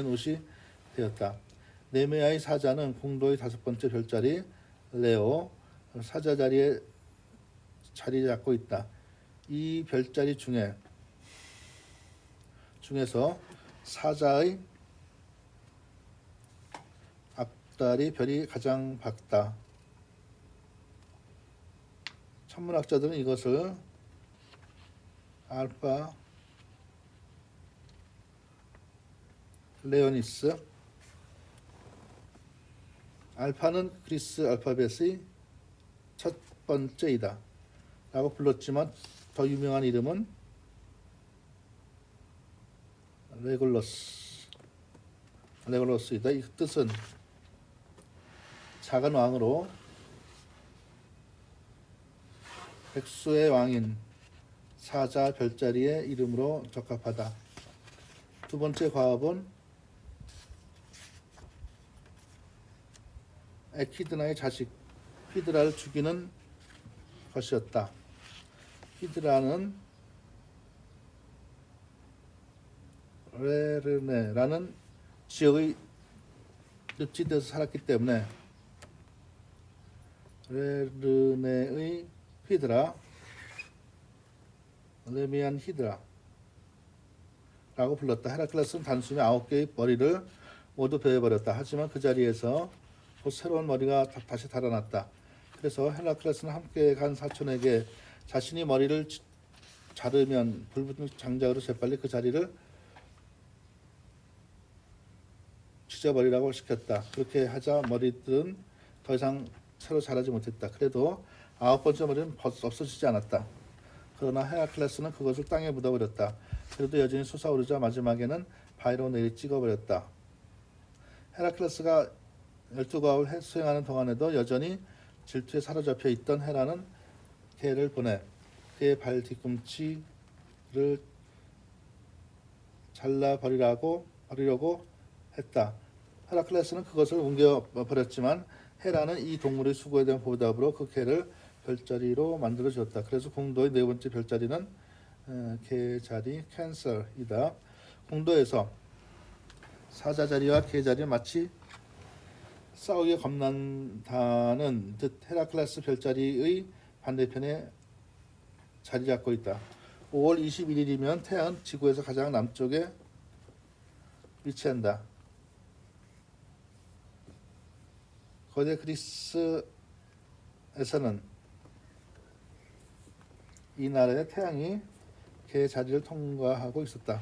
옷이 되었다. 네메아의 사자는 공도의 5번째 별자리 레오 사자 자리에 자리 잡고 있다. 이 별자리 중에서 사자의 앞다리 별이 가장 밝다. 천문학자들은 이것을 알파 레오니스 알파는 그리스 알파벳의 첫 번째이다 라고 불렀지만 더 유명한 이름은 레골로스이다. 이 뜻은 작은 왕으로 백수의 왕인 사자 별자리의 이름으로 적합하다. 두 번째 과업은 에키드나의 자식 히드라를 죽이는 것이었다. 히드라는 레르네라는 지역의 늪지대에서 살았기 때문에 레르네의 히드라, 레미안 히드라라고 불렀다. 헤라클레스는 단숨에 9개의 머리를 모두 베어버렸다. 하지만 그 자리에서 곧 새로운 머리가 다시 달아났다. 그래서 헤라클레스는 함께 간 사촌에게 자신이 머리를 자르면 불붙은 장작으로 재빨리 그 자리를 찢어버리라고 시켰다. 그렇게 하자 머리들은 더 이상 새로 자라지 못했다. 그래도 9번째 머리는 없어지지 않았다. 그러나 헤라클레스는 그것을 땅에 묻어버렸다. 그래도 여전히 솟아오르자 마지막에는 바위로 내리 찍어버렸다. 헤라클레스가 12과업을 수행하는 동안에도 여전히 질투에 사로잡혀 있던 헤라는 개를 보내 그의 발 뒤꿈치를 잘라버리려고 했다. 헤라클레스는 그것을 옮겨버렸지만 헤라는 이 동물의 수고에 대한 보답으로 그 개를 별자리로 만들어 주었다. 그래서 공도의 4번째 별자리는 개 자리 캔슬이다. 공도에서 사자 자리와 개 자리는 마치 싸우기에 겁난다는 듯 헤라클레스 별자리의 반대편에 자리 잡고 있다. 5월 21일이면 태양은 지구에서 가장 남쪽에 위치한다. 거대 그리스에서는 이 나라의 태양이 개 자리를 통과하고 있었다.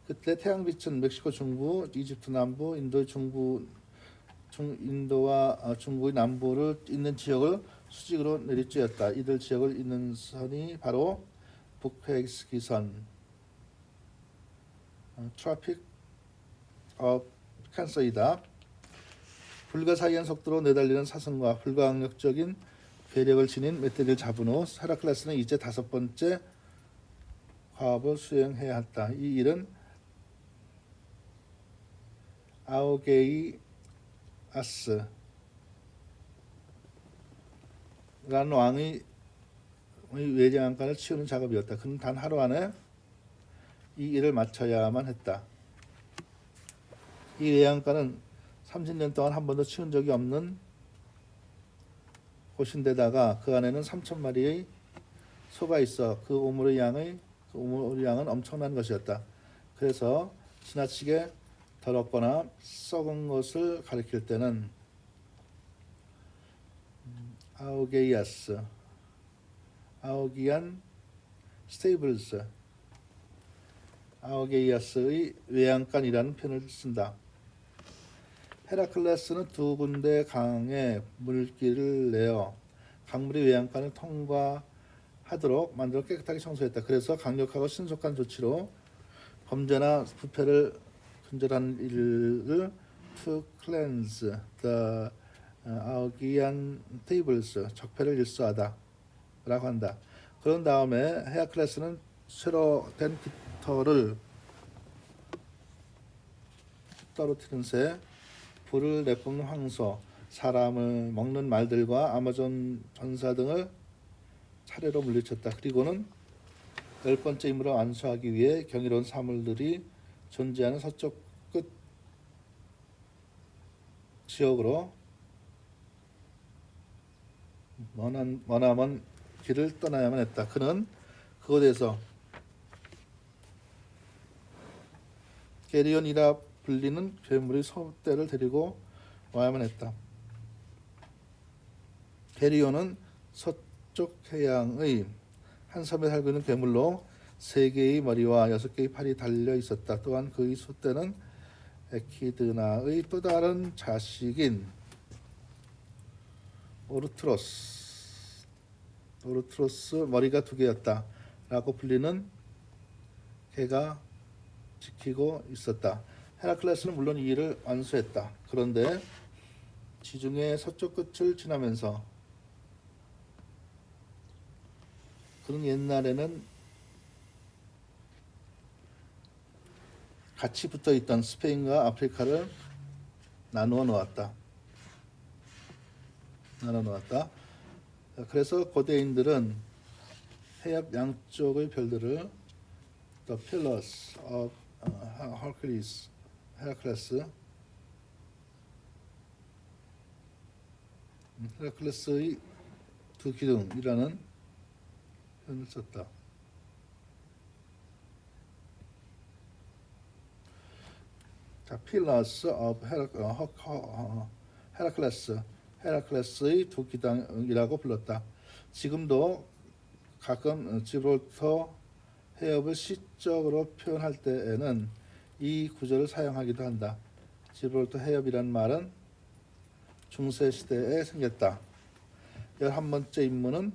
그때 태양빛은 멕시코 중부, 이집트 남부, 인도와 중국의 남부를 잇는 지역을 수직으로 내리쬐었다. 이들 지역을 잇는 선이 바로 북회익스기선, 트로픽 오브 캔서이다. 불가사의한 속도로 내달리는 사슴과 불가항력적인 괴력을 지닌 멧돼지를 잡은 후 헤라클레스는 이제 5번째 과업을 수행해야 했다. 이 일은 아우게이아스라는 왕의 외장간을 치우는 작업이었다. 그는 단 하루 안에 이 일을 마쳐야만 했다. 이 외양간은 30년 동안 한 번도 치운 적이 없는 곳인데다가 그 안에는 3,000마리의 소가 있어 그 오물의 양은 엄청난 것이었다. 그래서 지나치게 더럽거나 썩은 것을 가리킬 때는 아우기안 스테이블스, 아우게이아스의 외양간이라는 표현을 쓴다. 헤라클레스는 2군데 강에 물길을 내어 강물이 외양간을 통과하도록 만들어 깨끗하게 청소했다. 그래서 강력하고 신속한 조치로 범죄나 부패를 근절하는 일을 to cleanse the 아우기안 테이블스 적폐를 일소하다 라고 한다. 그런 다음에 헤라클레스는 쇠로 된 깃털을 떨어뜨린 새, 불을 내뿜는 황소, 사람을 먹는 말들과 아마존 전사 등을 차례로 물리쳤다. 그리고는 10번째 임무를 완수하기 위해 경이로운 사물들이 존재하는 서쪽 끝 지역으로 머나먼 길을 떠나야만 했다. 그는 그곳에서 게리온이라 불리는 괴물의 소떼를 데리고 와야만 했다. 게리온은 서쪽 해양의 한 섬에 살고 있는 괴물로 3개의 머리와 6개의 팔이 달려 있었다. 또한 그의 소떼는 에키드나의 또 다른 자식인 오르트로스 머리가 2개였다 라고 불리는 개가 지키고 있었다. 헤라클레스는 물론 이 일을 완수했다. 그런데 지중해 서쪽 끝을 지나면서 그는 옛날에는 같이 붙어있던 스페인과 아프리카를 나누어 놓았다. 그래서 고대인들은 해협 양쪽의 별들을 The Pillars of Hercules, 헤라클레스의 2기둥이라는 표현을 썼다. 자, Pillars of 헤라클레스의 2기둥이라고 불렀다. 지금도 가끔 지브롤터 해협을 시적으로 표현할 때에는 이 구절을 사용하기도 한다. 지브롤터 해협이란 말은 중세 시대에 생겼다. 11번째 임무는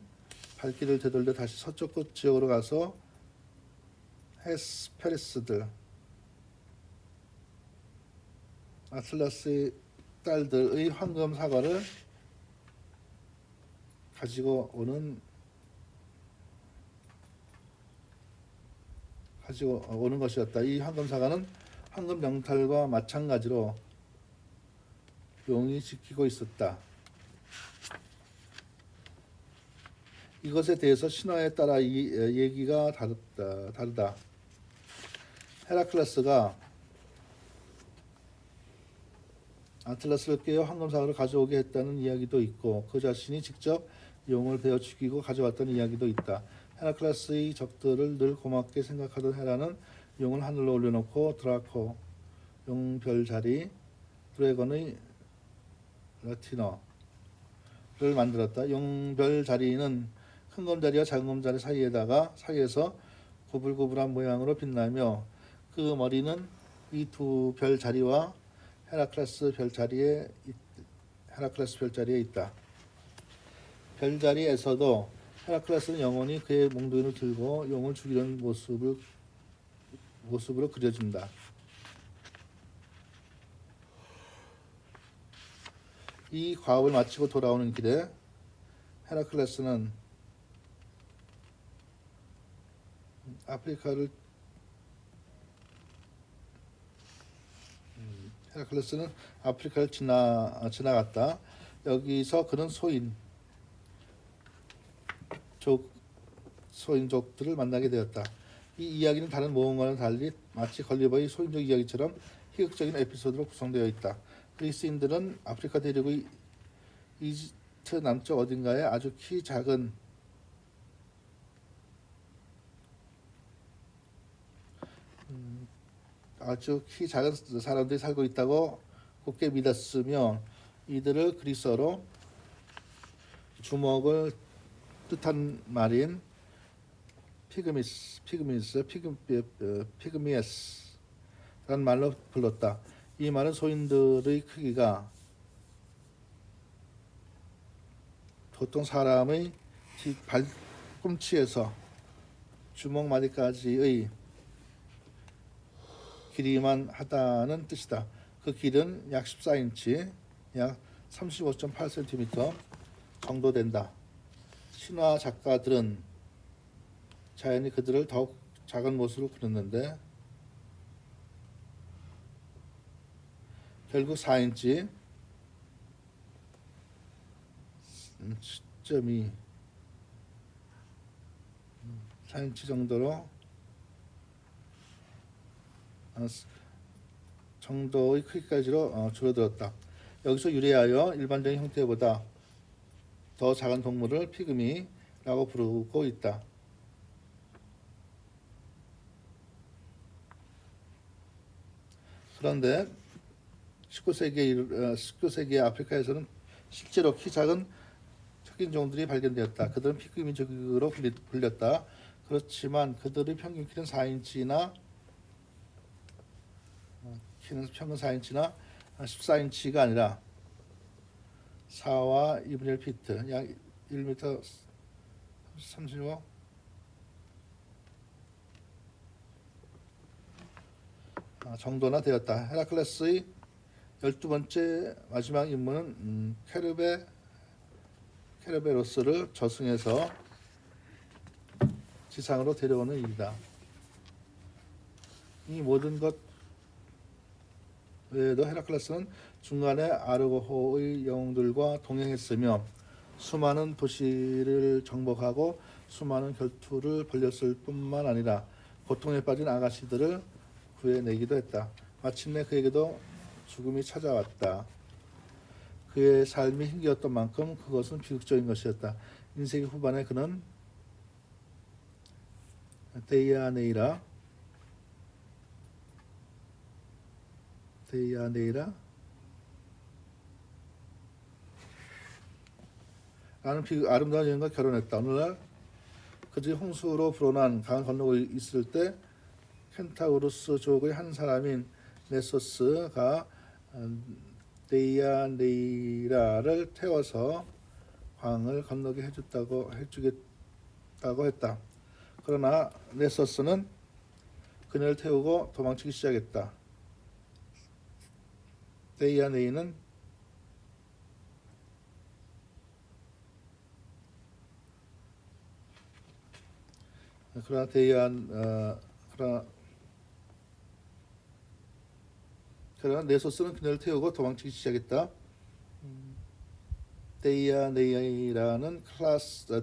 발길을 되돌려 다시 서쪽 끝 지역으로 가서 헤스페리스들, 아틀라스의 딸들의 황금 사과를 가지고 오는 것이었다. 이 황금 사과는 황금 명탈과 마찬가지로 용이 지키고 있었다. 이것에 대해서 신화에 따라 이 얘기가 다르다. 헤라클레스가 아틀라스를 깨어 황금사과를 가져오게 했다는 이야기도 있고 그 자신이 직접 용을 베어 죽이고 가져왔다는 이야기도 있다. 헤라클레스의 적들을 늘 고맙게 생각하던 헤라는 용을 하늘로 올려놓고 드라코, 용별자리, 드래곤의 라티너를 만들었다. 용별자리는 큰 검자리와 작은 검자리 사이에서 구불구불한 모양으로 빛나며 그 머리는 이 2 별자리와 헤라클레스 별자리에 있다. 별자리에서도 헤라클레스는 영원히 그의 몽둥이를 들고 용을 죽이려는 모습으로 그려진다. 이 과업을 마치고 돌아오는 길에 헤라클레스는 아프리카를 지나갔다. 여기서 그는 소인족들을 만나게 되었다. 이 이야기는 다른 모험과는 달리 마치 걸리버의 소인족 이야기처럼 희극적인 에피소드로 구성되어 있다. 그리스인들은 아프리카 대륙의 이집트 남쪽 어딘가에 아주 키 작은 사람들이 살고 있다고 굳게 믿었으며 이들을 그리스어로 주먹을 뜻한 말인 피그미에스라는 말로 불렀다. 이 말은 소인들의 크기가 보통 사람의 발꿈치에서 주먹마디까지의 길이만 하다는 뜻이다. 그 길은 약 14인치, 약 35.8cm 정도 된다. 신화 작가들은 자연히 그들을 더욱 작은 모습으로 그렸는데 결국 4인치 10.2 4인치 정도로 정도의 크기까지로 줄어들었다. 여기서 유래하여 일반적인 형태보다 더 작은 동물을 피그미라고 부르고 있다. 그런데 19세기 아프리카에서는 실제로 키 작은 흑인종들이 발견되었다. 그들은 피그미족으로 불렸다. 그렇지만 그들의 평균 키는 4인치나 평균 4인치나 14인치가 아니라 4와 2분의 1 피트, 약 1m 35 정도나 되었다. 헤라클레스의 12번째 마지막 임무는 케르베로스를 저승에서 지상으로 데려오는 일이다. 이 모든 것 외에도 헤라클레스는 중간에 아르고호의 영웅들과 동행했으며 수많은 도시를 정복하고 수많은 결투를 벌였을 뿐만 아니라 고통에 빠진 아가씨들을 구해내기도 했다. 마침내 그에게도 죽음이 찾아왔다. 그의 삶이 힘겨웠던 만큼 그것은 비극적인 것이었다. 인생의 후반에 그는 데이아네이라 라는 아름다운 여인과 결혼했다. 어느 날 그들이 홍수로 불어난 강을 건너고 있을 때 켄타우루스 족의 한 사람인 네소스가 데이아네이라를 태워서 강을 건너게 해주겠다고 했다. 그러나 네소스는 그녀를 태우고 도망치기 시작했다. 데이아네이는 그러나 네소스는 그녀를 태우고 도망치기 시작했다. 데이아네이라는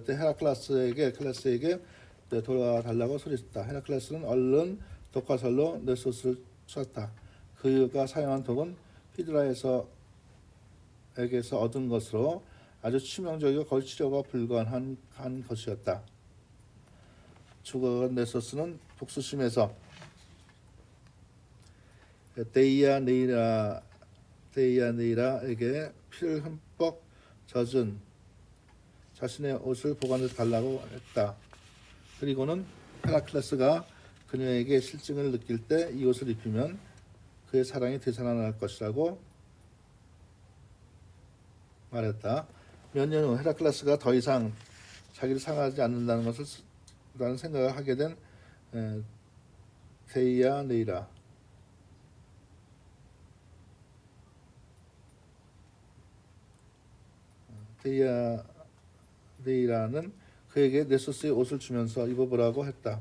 헤라클레스에게 돌아달라고 소리쳤다. 헤라클레스는 얼른 독화살로 네소스를 쐈다. 그가 사용한 독은 히드라에게서 얻은 것으로 아주 치명적이고 거의 치료가 불가능한 것이었다. 죽어간 네소스는 복수심에서 데이아네이라에게 피를 흠뻑 젖은 자신의 옷을 보관해 달라고 했다. 그리고는 헤라클레스가 그녀에게 실증을 느낄 때 이 옷을 입히면 그의 사랑이 되살아날 것이라고 말했다. 몇 년 후 헤라클레스가 더 이상 자기를 상하지 않는다는 것을 라는 생각을 하게 된 데이아네이라는 그에게 네소스의 옷을 주면서 입어보라고 했다.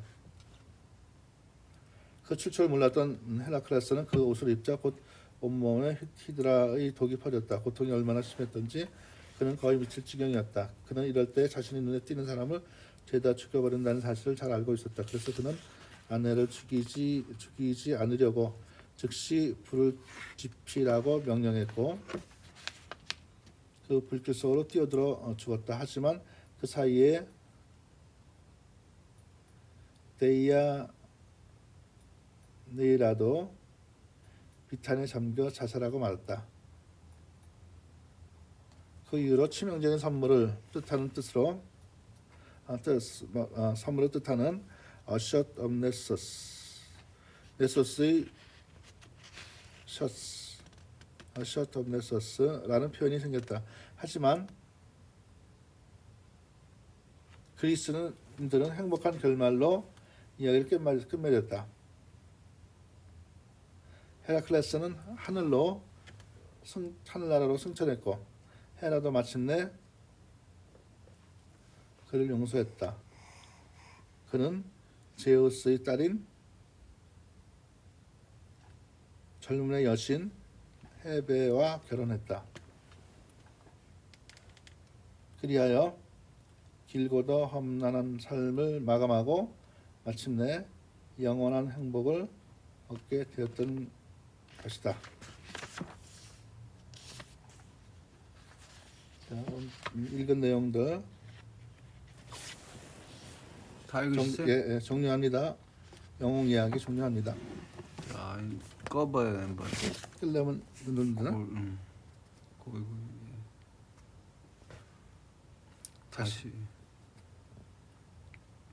그 출처를 몰랐던 헤라클레스는 그 옷을 입자 곧 온몸에 히드라의 독이 퍼졌다. 고통이 얼마나 심했던지 그는 거의 미칠 지경이었다. 그는 이럴 때 자신의 눈에 띄는 사람을 죄다 죽여버린다는 사실을 잘 알고 있었다. 그래서 그는 아내를 죽이지 않으려고 즉시 불을 지피라고 명령했고 그 불길 속으로 뛰어들어 죽었다. 하지만 그 사이에 데이아네이라도 비탄에 잠겨 자살하고 말았다. 그 이후로 치명적인 선물을 뜻하는 선물을 뜻하는 shot of 네소스의 shot of 네소스라는 표현이 생겼다. 하지만 그리스인들은 행복한 결말로 이야기를 끝맺었다. 헤라클레스는 하늘나라로 승천했고 헤라도 마침내 그를 용서했다. 그는 제우스의 딸인 젊은의 여신 헤베와 결혼했다. 그리하여 길고도 험난한 삶을 마감하고 마침내 영원한 행복을 얻게 되었던 것이다. 자, 읽은 내용들 다 읽으셨어요? 종료합니다. 영웅 이야기 종료합니다. 자, 꺼봐야 되는 거. 끌려면 누르나? 거기 다시.